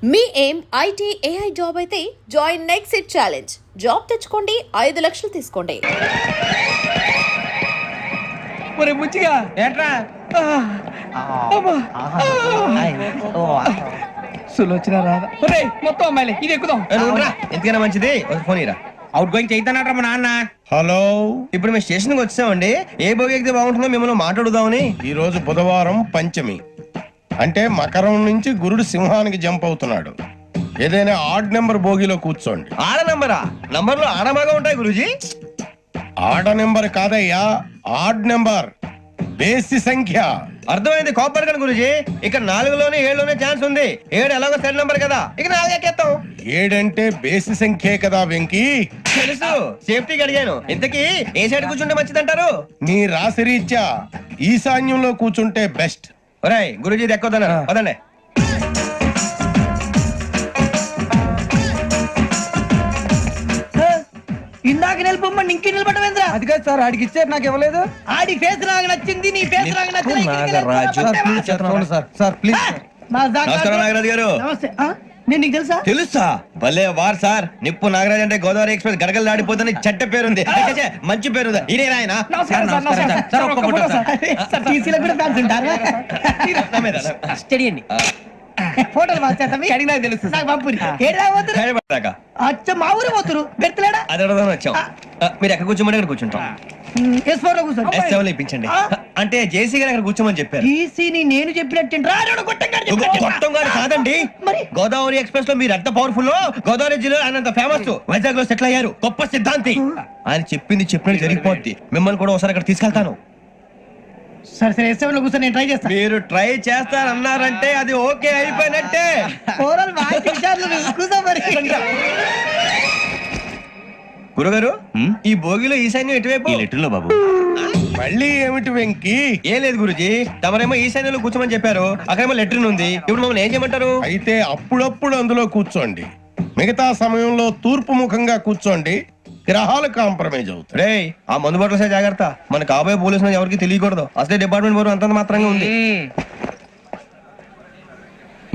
మీ ఏం IT AI job అయితే join next it challenge. Job తెచ్చుకోండి, 5 లక్షలు తీసుకోండి. ఒరే ముచ్చిగా ఏంట్రా సులోచన రాదా? ఒరే మొత్తం అమ్మాయిలే, ఇది ఎక్కుదాం. ఎందుకైనా మంచిది ఫోన్ ఇరా. అవుట్ గోయింగ్ చేద్దానట్రా మా నాన్న. హలో, ఇప్పుడు మేము స్టేషన్కి వచ్చామండి. ఏ బోగి ఎక్కితే బాగుంటుందో మిమ్మల్ని మాట్లాడుదామని. ఈ రోజు బుధవారం పంచమి, అంటే మకరం నుంచి గురుడు సింహానికి జంప్ అవుతున్నాడు. ఏదైనా ఆడ్ నెంబర్ బోగిలో కూర్చోండి. ఆడ నంబరా? నంబర్లు ఆడబాగా ఉంటాయి గురూజీ. ఆడ నెంబర్ కాదయ్యా, ఆడ్ నెంబర్, బేసి సంఖ్య. అర్థమైంది, కోపడకండి గురూజీ. ఇక్కడ 4లోనే 7లోనే ఛాన్స్ ఉంది. 7 ఎలాగో సెడ్ నంబర్ కదా, ఇక 4 ఎక్కేస్తాం. 7 అంటే బేసి సంఖ్యే కదా వెంకీ. తెలుసు, సేఫ్టీకి అడిగాను. ఇంతకీ ఏ సైడ్ కూర్చుంటే మంచిదంటారు? నీ రాశి రీత్యా ఈశాన్యంలో కూర్చుంటే బెస్ట్. ఒరేయ్ గురూజీ దెక్కొద్దన్నారు, పదండి. ఇందాక నిలబొమ్మని ఇంకే నిలబడమేంద్రా? అది కాదు సార్, ఆడికి ఇచ్చారు, నాకు ఇవ్వలేదు. ఆడి ఫేస్ నాకు నచ్చింది, నీ ఫేస్ నాకు నచ్చింది. Sir please. నమస్కారం నాగరాజు గారు. నమస్తే. నేను నీకు తెలుసా? తెలుసా? భలే వార్ సార్. నిప్పు నాగరాజ్ అంటే గోదావరి ఎక్స్ప్రెస్ గడగలు దాడిపోతుంది చెట్ట పేరుంది. మంచి పేరు. ఇదే ఆయన. ఫోటోలు తెలుసు. అచ్చ మా ఊరు పోతురు బెర్తలేడా? అది అడగదామని వచ్చాం. మీరు ఎక్కడ కూర్చోమని అక్కడ కూర్చుంటాం. కూర్చోండి. ఇప్పించండి. అంటే జేసీ గారు అక్కడ కూర్చోమని చెప్పారు. నేను చెప్పినట్టు గొట్టం గారు కాదండి, గోదావరి ఎక్స్ప్రెస్ లో మీరు ఎంత పవర్ఫుల్, గోదావరి జిల్లా ఆయన ఫేమస్, వైజాగ్ లో సెటిల్ అయ్యారు, గొప్ప సిద్ధాంతి. ఆయన చెప్పింది చెప్పినట్టు జరిగిపోద్ది. మిమ్మల్ని కూడా ఒకసారి అక్కడ తీసుకెళ్తాను. సరే సరే, ఎస్ఎంలో కూర్చొని నేను ట్రై చేస్తాను. మీరు ట్రై చేస్తారన్నారంటే అది ఓకే అయిపోయినట్టే. గురుగారు, ఈ భోగిలో ఈశాన్యం ఎటువైపు? లెటర్లో బాబు. మళ్ళీ ఏమిటి వెంకీ? ఏం లేదు గురుజీ, తమరేమో ఈశాన్యంలో కూర్చోమని చెప్పారు, అక్కడేమో లెటర్ ఉంది. ఇప్పుడు మమ్మల్ని ఏం చేయమంటారు? అయితే అప్పుడప్పుడు అందులో కూర్చోండి, మిగతా సమయంలో తూర్పు ముఖంగా కూర్చోండి. గ్రహాలు కాంప్రమైజ్ అవుతాయి. రే, ఆ మందు బట్టలసే జాగ్రత్త. మన కాబోయే పోలీసులు ఎవరికి తెలియకూడదు. అసలే డిపార్ట్మెంట్ బోరు అంతంత మాత్రంగా ఉంది.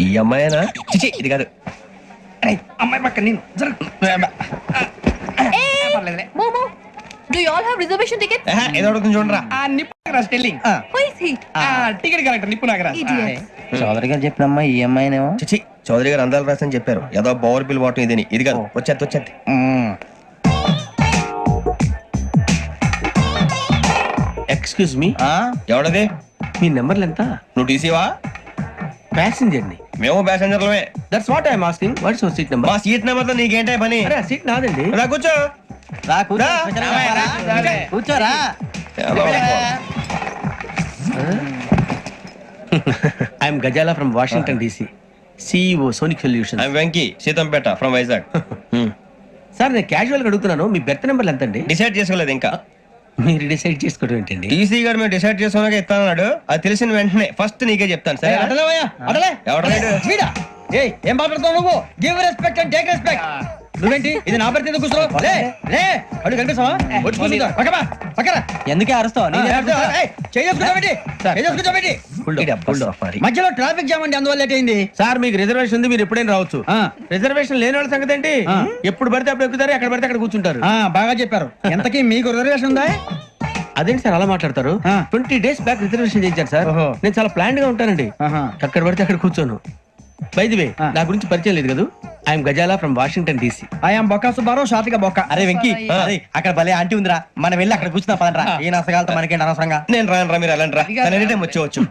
ఈ అమ్మాయినా? చిచి, ఇది కాదు. అమ్మాయి పక్క నేను Momo, do you all have reservation tickets? ఏదో అడుగుతుంది చూడరా. నిప్పు Nagaraj telling. Who is he? Ticket correct, నిప్పు నాగరాజ్. Idiots. చౌదరి గారు చెప్పినమ్మా ఈ అమ్మాయినేమో. చిచి, చౌదరి గారు అందాలు రాసని చెప్పారు. ఏదో పవర్ బిల్ వాటం ఇదని. ఇది కాదు, వచ్చేది. Excuse me, ఎవడది? మీ నెంబర్లు ఎంత? నువ్వు టీసీవా? ప్యాసింజర్ ని. మేము ప్యాసెంజర్లమే. That's what I'm asking. What's your seat number? మా సీట్ నెంబర్ తో నీకేంటే పని? అరే ఆ సీట్ నాదండి. రా కూర్చో. కూర్చోరా. I'm Gazala from Washington DC, CEO Sonic Solution. I'm Venky, Seethampeta from Vizag. Sir నేను క్యాజువల్ గా అడుగుతున్నాను, మీ బెర్త్ నెంబర్లు ఎంత అండి? డిసైడ్ చేసుకోలేదు ఇంకా. మీరు డిసైడ్ చేసుకోవడం ఏంటండి? టీసీ గారు మేము డిసైడ్ చేసుకున్నాక ఇస్తానన్నాడు. అది తెలిసిన వెంటనే ఫస్ట్ నీకే చెప్తాను. సరే ఏం మాట్లాడుతావు నువ్వు? Give respect and take respect. నువ్వేంటి ఇది నా పరిస్థితి కూర్చున్నావు? అడుగు కనిపిస్తావా? ఎందుకే అరుస్తావు? మధ్యలో ట్రాఫిక్ జామ్ అండి, అందువల్ల లేట్ అయింది. సార్ మీకు రిజర్వేషన్ ఉంది, మీరు ఎప్పుడైనా రావచ్చు. రిజర్వేషన్ లేని వాళ్ళ సంగతి ఏంటి? ఎప్పుడు పడితే అప్పుడు ఎక్కుతారు, ఎక్కడ పడితే అక్కడ కూర్చుంటారు. బాగా చెప్పారు. ఎంతకీ మీకు రిజర్వేషన్ ఉందా? అదేంటి సార్ అలా మాట్లాడతారు? 20 days బ్యాక్ రిజర్వేషన్ చేయించారు సార్. నేను చాలా ప్లాన్డ్ గా ఉంటానండి. అక్కడ పడితే అక్కడ కూర్చోను. బై ది వే, నా గురించి పరిచయం లేదు కదా. I'm Gazala from Washington DC. I'm Bokka Subbarao, షాతిక బొక్క. అరే వెంకీ, అక్కడ భలే ఆంటీ ఉందిరా, మనం వెళ్ళి అక్కడ కూర్చున్నా పదరా. ఏ నసగాలతో మనకేంటి అనవసరంగా. నేను రాను రా, మీరు వెళ్ళండి రా. Any time వచ్చేవచ్చు.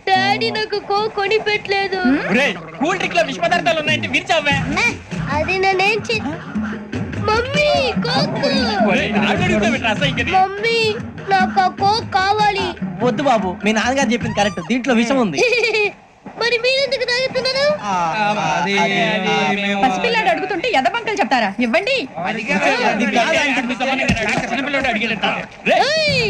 డాడీ నాకు కొని పెట్టలేదు. కూల్ డ్రింక్ లో విష పదార్థాలు ఉన్నాయంటే విరిచావే. అది నేనేం మమ్మీ కోక్. మమ్మీ నాకు ఆ కోక్ కావాలి. వద్దు బాబు, మీ నాన్నగారు చెప్పింది కరెక్ట్, దీంట్లో విషయం ఉంది. మరి మీరెందుకు తాగుతున్నారు? పసిపిల్లాడు అడుగుతుంటే ఎదబంక మాటలు చెప్తారా? ఇవ్వండి. ఏయ్!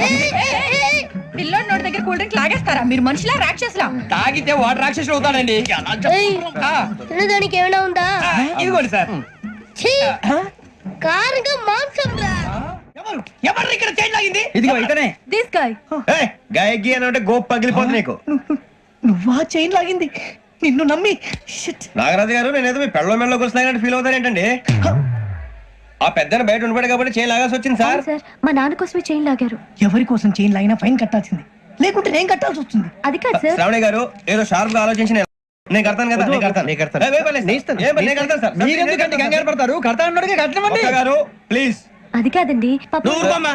ఏయ్, ఏయ్, ఏయ్! పిల్లోడి నోటి దగ్గర కూల్ డ్రింక్ లాగేస్తారా? మీరు మనుషులా రాక్షసులా? తాగితే వాడు రాక్షసుడు అవుతాడండి. ఏయ్! తినడానికి ఏమైనా ఉందా? ఇదిగోండి సార్. ఛీ! కారంగా మాంసం రా. ఎవరు ఇక్కడ చైన్ లాగింది? ఇదిగో ఇతనే. This guy. గాయకి అని అంటే గోప్ పగిలిపోతుంది నీకు. నువ్వా చైన్ లాగింది? నిన్ను నమ్మి షిట్. నాగరాజు గారు నేనేదో మీ పెళ్ళ మెళ్ళలో గురిసినట్టు ఫీల్ అవుతారేంటండి? ఆ పెద్దని బయట ఉండిపోయాడు కాబట్టి చైన్ లాగాల్సి వచ్చింది సార్. సార్ మా నాన్న కోసమే చైన్ లాగారు. ఎవరి కోసం చైన్ లాగినా ఫైన్ కట్టాల్సింది, లేకుంటే నేను కట్టాల్సి వస్తుంది. అది కాదు సార్. శ్రావణి గారు ఏదో షార్ప్ గా ఆలోచించి నేను కడతాను కదా. నేను కడతాను. నేను కడతాను సార్. మీరెందుకంటే కంగారు పడతారు? కడతా అన్నాడుగా కట్టమండి. ఒక్క గారు ప్లీజ్. అది కాదండి పాప. నువ్వు ఊరుకోమ్మా.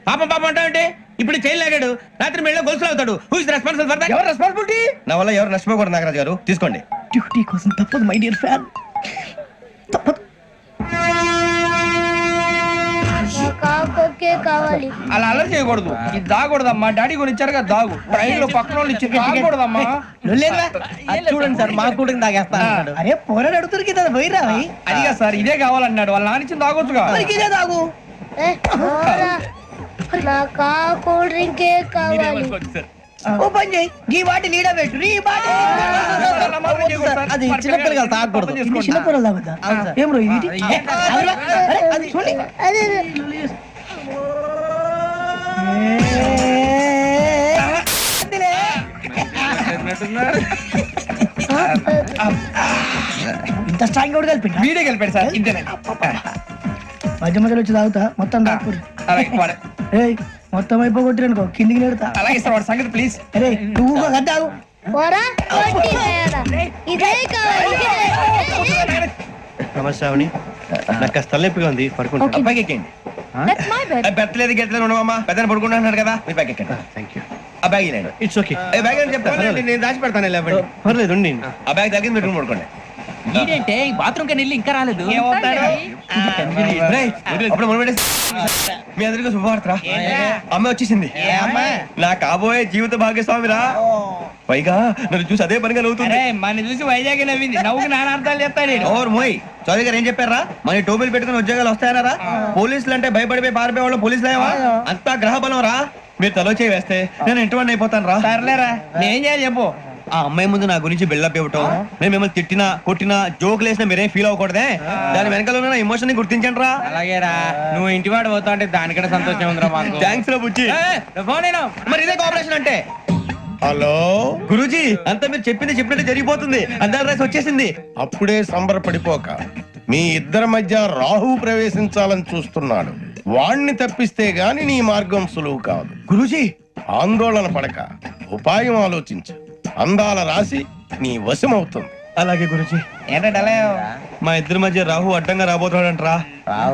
పాపం పాపం అంటావంటే ఇప్పుడు చైన్ లాగాడు, రాత్రి మెళ్ళలో గొలుసులు అవుతాడు. Who is responsible for that? ఎవరు రెస్పాన్సిబిలిటీ? నా వల్ల ఎవరు నష్టపోకూడదు నాగరాజు గారు, తీసుకోండి. డ్యూటీ కోసం తప్పదు మై డియర్ ఫ్యాన్, తప్పదు. నాకు ఆ కోకే కావాలి. అలా అలర్ చేయకూడదు. ఇది దాగకూడదమ్మా. డాడీ కొని ఇచ్చారు కదా దాగు. ట్రైన్ లో పక్కన వాళ్ళు ఇచ్చి దాగకూడదమ్మా. చూడండి సార్, మా కూడా తాగేస్తా. అరే పోరాడు అడుగుతారు కదా, పోయిరా. అదిగా సార్, ఇదే కావాలన్నాడు. వాళ్ళ నాన్న ఇచ్చింది తాగొచ్చుగా. ఇదే తాగు. ఏ, పోరా. నాకు ఆ కూల్ డ్రింకే కావాలి. ఓ పని చేయి, ఈ వాటి లీడ పెట్టు. ఈ వాటి అది చిన్నపిల్లలు తాగకూడదు. ఇది చిన్నపిల్లలు తాగుతా. ఏం రో ఇది? అది చూడండి. అదే ఇంత స్ట్రాంగ్ కూడా కలిపి వీడే గెలిపాడు సార్. ఇంతేనే. మధ్య మధ్యలో వచ్చి తాగుతా, మొత్తం తాగుతారు. అలాగే వాడు- మొత్తం అయిపోగొట్టిరనుకో కిందికి నేడుతా. అలాగే సార్ వాడు సంగతి ప్లీజ్. అరే నువ్వు గద్ద తాగు. పోరా, కొట్టి వేయరా. ఇదే కావాలి, ఇదే. నమస్తే శ్రావణి, నాకు కాస్త తలెప్పిగా ఉంది, పడుకుంటా. పైకి ఎక్కండి. That's my bed. బెత్తలేదు గెత్తలేదు ఉండవమ్మా. పెద్దని పడుకుంటున్నాడు కదా, మీరు పైకి ఎక్కండి. Thank you. ఆ బ్యాగ్ ఇలాండి. It's okay. బ్యాగ్ అని చెప్తాను, నేను దాచి పెడతాను. పర్లేదు ఉండి. ఆ బ్యాగ్ తగ్గింది పెట్టుకుని పడుకోండి. ఏంటంటే బాత్రూమ్ కని ఇంకా రాలేదు. రేయ్, అప్పుడు మొదలు పెట్టేసి మీ అందరికీ శుభవార్తరా. అమ్మ వచ్చేసింది. నా కాబోయే జీవిత భాగ్యస్వామిరా. పైగా నన్ను చూసి అదే పనిగా నవ్వుతుంది. మన చూసి వైజాగ్ నవ్వింది. నవ్వుకి నాన్న అర్థాలు చెప్తాడు. ఓర్ మోయ్, చౌదరి గారు ఏం చెప్పారా? మన టోబీలు పెట్టుకుని ఉద్యోగాలు వస్తాయనరా? పోలీసులు అంటే భయపడిపోయి పారిపోయే వాళ్ళు పోలీసులేవా? అంతా గ్రహ బలం రా. మీరు తలో చేయి వేస్తే నేను ఇంటివాడిని అయిపోతాను రా. సర్లేరా, నేను చేయాలి చెప్పు. ఆ అమ్మాయి ముందు నా గురించి బిల్డప్ ఇవ్వటం, నేను మిమ్మల్ని తిట్టినా కొట్టినా జోకులు వేసినా మీరేం ఫీల్ అవ్వకూడదే. దాని వెనకాల ఉన్న ఎమోషన్ ని గుర్తించండి రా. అలాగేరా, నువ్వు ఇంటివాడు పోతా అంటే దానికంటే సంతోషం ఉందిరా మాకు. థ్యాంక్స్ రా బుజ్జి. మరి ఇదే కోఆపరేషన్ అంటే. హలో గురూజీ, అంతా మీరు చెప్పింది చెప్పినట్టు జరిగిపోతుంది. అందాల రైస్ వచ్చేసింది. అప్పుడే సంబరపడిపోక, మీ ఇద్దరి మధ్య రాహు ప్రవేశించాలని చూస్తున్నాడు. వాణ్ణి తప్పిస్తే గాని నీ మార్గం సులువు కాదు. గురూజీ, ఆందోళన పడక, ఉపాయం ఆలోచించు. అందాల రాశి నీ వశమవుతుంది. అలాగే గురూజీ. ఏంటంటే మా ఇద్దరి మధ్య రాహు అడ్డంగా రాబోతున్నాడంట్రా.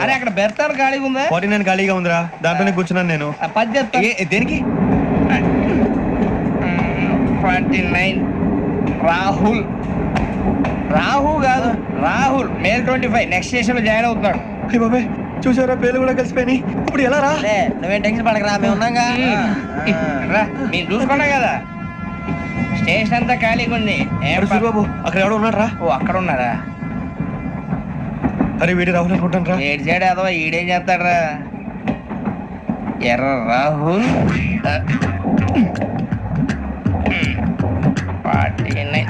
అరే అక్కడ బెర్తాను ఖాళీగా ఉందా? 49 ఖాళీగా ఉందిరా, దాంట్లోనే కూర్చున్నాను నేను. పది చెప్తా. దేనికి? 29 రాహుల్. రాహు కాదు, రాహుల్. మే 25 నెక్స్ట్ స్టేషన్ లో జాయిన్ అవుతున్నాడు. అయ్య బాబాయ్, చూసారా పేర్లు కూడా కలిసిపోయి. ఇప్పుడు ఎలా రా? నువ్వేం టెన్షన్ పడకరా, మేము ఉన్నాగా. రా, మీరు చూసుకున్నా కదా. స్టేషన్ అంతా ఖాళీగా ఉంది. బాబు అక్కడ ఎవడో ఉన్నాడు రా. ఓ అక్కడ ఉన్నారా? అరే వీడి రాహుల్ అనుకుంటాను రా. ఏడు సైడ్ అదో ఈడేం చేస్తాడరా? ఎర్ర రాహుల్ 49.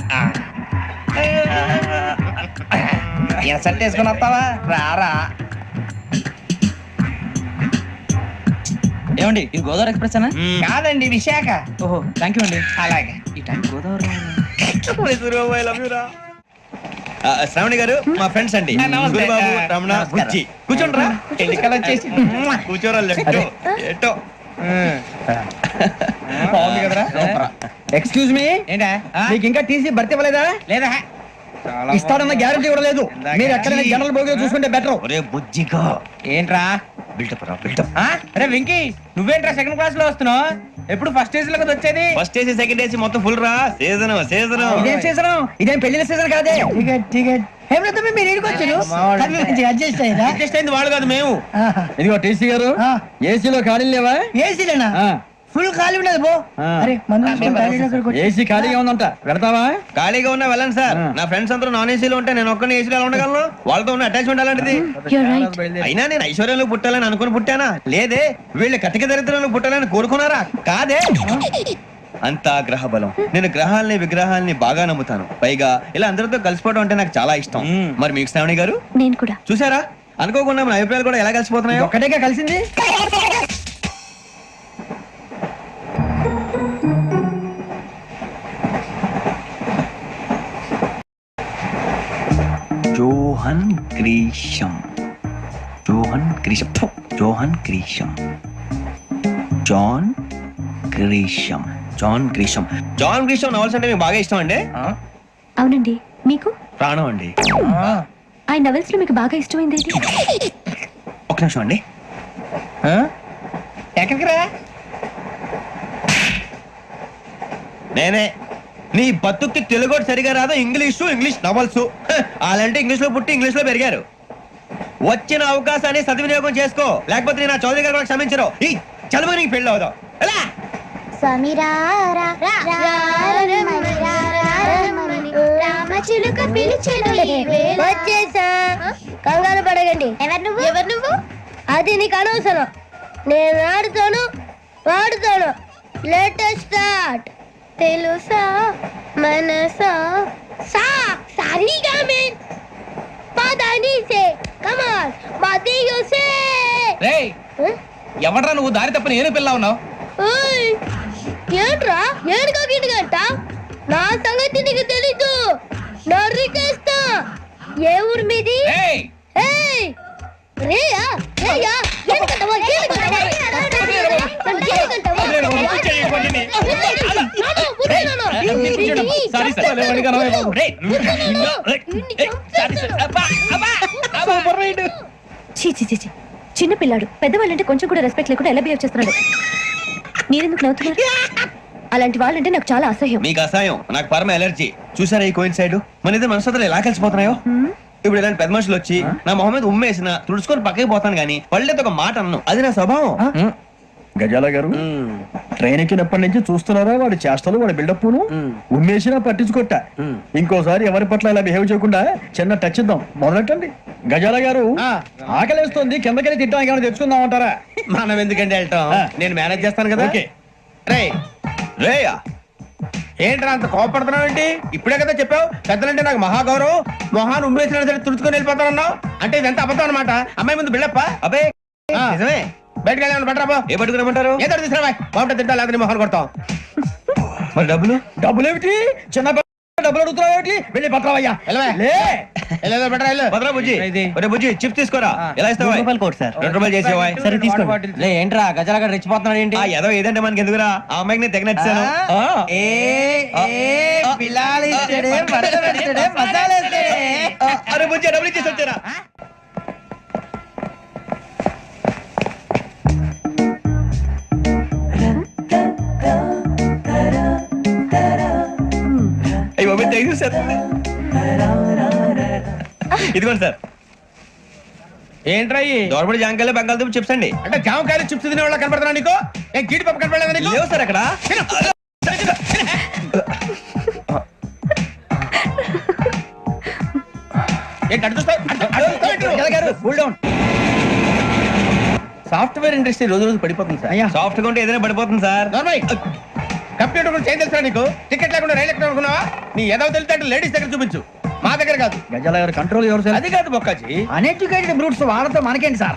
ఈయన సెట్ వేసుకుని వస్తావా? రారా. ఏమండి, ఇది గోదావరి ఎక్స్ప్రెస్ అనా? కాదండి, విశాఖ. ఓహో థ్యాంక్ యూ అండి. అలాగే. ఈ టైం గోదావరి శ్రావణి గారు మా ఫ్రెండ్స్ అండి. నమస్తే. గురుబాబు, రమణ, నమస్కారం. బుజ్జి. కూర్చోండి రా. ఎన్నికలు వచ్చేసి కూర్చోరా. లెఫ్ట్ ఎటో. బాగుంది కదరా? ఎక్స్క్యూజ్ మీ, ఏంటా? మీకు ఇంకా టీసీ భర్తీ ఇవ్వలేదా? లేదా? ఇస్తాడన్న గ్యారంటీ కూడా లేదు. మీరు ఎక్కడైనా జనరల్ బోగిలో చూసుకుంటే బెటర్. ఒరే బుజ్జిగా, ఏంట్రా? బిల్డప్ రా, బిల్డప్. అరే వెంకీ, నువ్వేంట్రా సెకండ్ క్లాస్ లో వస్తున్నావు? ఎప్పుడు ఫస్ట్ ఏజ్ లో కదా వచ్చేది? ఫస్ట్ ఏసీ సెకండ్ ఏసీ మొత్తం ఫుల్ రా. Season season. ఇదేం సీజన్? ఇదేం పెళ్లిన సీజన్ కాదే. టికెట్ టికెట్ ఏం లేదు, మీరు ఇడికి వచ్చారు. అడ్జస్ట్ అయ్యారా? అడ్జస్ట్ అయింది వాళ్ళు కాదు, మేము. ఇదిగో టీసీ గారు, ఏసీలో ఖాళీ లేవా? ఏసీలేనా? ఫుల్ ఖాళీ ఉండదు బో అరే మందు తీసుకొని టాయిలెట్ దగ్గరకు వచ్చి- ఏసీ ఖాళీగా ఉందంట పెడతావా? ఖాళీగా ఉన్నా వెళ్ళండి సార్. నా ఫ్రెండ్స్ అందరూ నాన్ ఏసీలో ఉంటే నేను ఒక్కనే ఏసీలో ఎలా ఉండగలను? వాళ్ళతో ఉన్న అటాచ్మెంట్ అలాంటిది. You're right. అయినా నేను ఐశ్వర్యంలో పుట్టాలని అనుకుని పుట్టానా? లేదే. వీళ్ళ కటిక దరిద్రంలో పుట్టాలని కోరుకున్నారా? కాదే. అంతా గ్రహ బలం. నేను గ్రహాలని విగ్రహాలని బాగా నమ్ముతాను. పైగా ఇలా అందరితో కలిసిపోవడం అంటే నాకు చాలా ఇష్టం. మరి మీకు శ్రావణి గారు నేను కూడా. చూసారా? అనుకోకుండా మన అభిప్రాయాలు కూడా ఎలా కలిసిపోతున్నాయో. ఒక్కటేగా కలిసింది. Johan Grisham. Johan Grisham. ఫు, Johan Grisham. John Grisham. John Grisham. John Grisham novels అంటే మీకు బాగా ఇష్టం అండి? అవునండి. మీకు? ప్రాణం అండి. ఆ నవెల్స్ లో మీకు బాగా ఇష్టమైంది ఏది? ఒక నిమిషం అండి. ఎక్కడికి రా నేనే. నీ బతుక్కి తెలుగు సరిగా రాదు. English novels. అలాంటి ఇంగ్లీష్ లో పుట్టి ఇంగ్లీష్ లో పెరిగారు. వచ్చిన అవకాశాన్ని సద్వినియోగం చేసుకో, లేకపోతే నేను నా చౌదరి గారు కూడా క్షమించరు. ఈ చదువు నీకు పెళ్ళి అవుదాం. ఎలా? రామచిలుక పిలిచెను వచ్చేసా. కంగారు పడగండి. ఎవరు నువ్వు? అది నీకు అనవసరం. నేను ఆడుతాను వాడుతాను. Latest start. తెలుసా మనసా సా సారీగా మీన్ పదని సే కమాన్ మదియో సే. రేయ్ ఎవడ్రా నువ్వు? దారి తప్పని ఏను పిల్ల ఉన్నావు? ఓయ్ ఏంట్రా ఏనుగా గిడుగంట? నా సంగతి నీకు తెలీదు. నరికేస్తా. ఏ ఊరు మీది? ఏయ్ ఏయ్ రేయా రేయా ఏనుగంటవా ఏనుగంటవా చీ చీ చీ చీ. చిన్న పిల్లాడు పెద్దవాళ్ళంటే కొంచెం కూడా రెస్పెక్ట్ లేకుండా ఎలా బిహేవ్ చేస్తున్నాడు. మీరెందుకు నవ్వుతున్నారు? అలాంటి వాళ్ళంటే నాకు చాలా అసహ్యం. మీకు అసహాయం, నాకు పరమ ఎలర్జీ. చూసారా ఈ కోయిన్ సైడ్? మన ఇద్దరు మనసులో ఎలా కలిసిపోతున్నాయో. ఇప్పుడు ఇలాంటి పెద్ద మనుషులు వచ్చి నా మొహం మీద ఉమ్మేసిన తుడుచుకొని పక్కకి పోతాను కానీ పళ్ళేతో ఒక మాట అన్ను. అది నా స్వభావం. గజాల గారు ట్రైన్ ఎక్కినప్పటి నుంచి చూస్తున్నారా వాడి చేష్టలు, వాడి బిల్డప్ ఉమ్మేసినా పట్టించుకోట. ఇంకోసారి ఎవరి పట్ల ఇలా బిహేవ్ చేయకుండా చిన్న టచ్ ఇద్దాం. మొదలెట్టండి. గజాల గారు ఆకలేస్తుంది, కిందకెళ్ళి తిట్టానికి ఏమైనా తెచ్చుకుందాం అంటారా? మనం ఎందుకంటే వెళ్తాం, నేను మేనేజ్ చేస్తాను కదా. ఓకే. రేయా ఏంట్రా అంత కోపడుతున్నావు ఏంటి? ఇప్పుడే కదా చెప్పావు పెద్దలంటే నాకు మహాగౌరవం, మొహాన్ని ఉమ్మేసిన సరే తుడుచుకొని వెళ్ళిపోతానన్నావు. అంటే ఇదంతా అబద్ధం అనమాట. అమ్మాయి ముందు బిళ్ళప్ప. అబే నిజమే. బయటకు వెళ్ళాను బట్రాబో. ఏ పట్టుకురమ్మంటారు? ఏదో తీసుకురా బాగుంటే తింటా, లేకపోతే మొహాన్ని కొడతాం. మరి డబ్బులు? డబ్బులు ఏమిటి? చిన్న డబ్బులు అడుగుతున్నావు ఏమిటి? వెళ్ళి పట్టరావయ్యా. వెళ్ళేదో బట్రా వెళ్ళు. భద్రా బుజ్జి, ఒరే బుజ్జి చిప్స్ తీసుకోరా. ఎలా ఇస్తావా? ₹2 చేసేవా? సరే తీసుకోండి. ఏంట్రా గజలగా రెచ్చిపోతున్నాడు ఏంటి? ఏదో ఏదంటే మనకి ఎందుకురా? ఆ అమ్మాయికి నేను తెగ నచ్చాను. అరే బుజ్జి డబ్బులు ఇచ్చేసి వచ్చారా? సార్ ఇదిగోండి సార్. ఏంట్రా దోరబడి జాంకాయలు బంగాళదుంప చిప్స్ అండి. అంటే జామకాయలు చిప్స్ తినే వాళ్ళ కనపడుతున్నా నీకు? ఏ గీడి పప్పు కనపడలేదా నీకు? లేవు సార్ అక్కడ. సాఫ్ట్వేర్ ఇండస్ట్రీ రోజు రోజు పడిపోతుంది సార్. సాఫ్ట్ గా ఉంటే ఏదైనా పడిపోతుంది సార్. కంప్యూటర్ గురించి ఏం తెలుసా నీకు? టికెట్ లేకుండా రైలు ఎక్కడ అనుకున్నావా? నీ ఏదో తెలితే లేడీస్ దగ్గర చూపించు, మా దగ్గర కాదు. గజాల గారు కంట్రోల్ ఎవరు సార్? అది కాదు బొక్కాజీ. అన్ఎడ్యుకేటెడ్ బ్రూట్స్ వాళ్ళతో మనకేంటి సార్?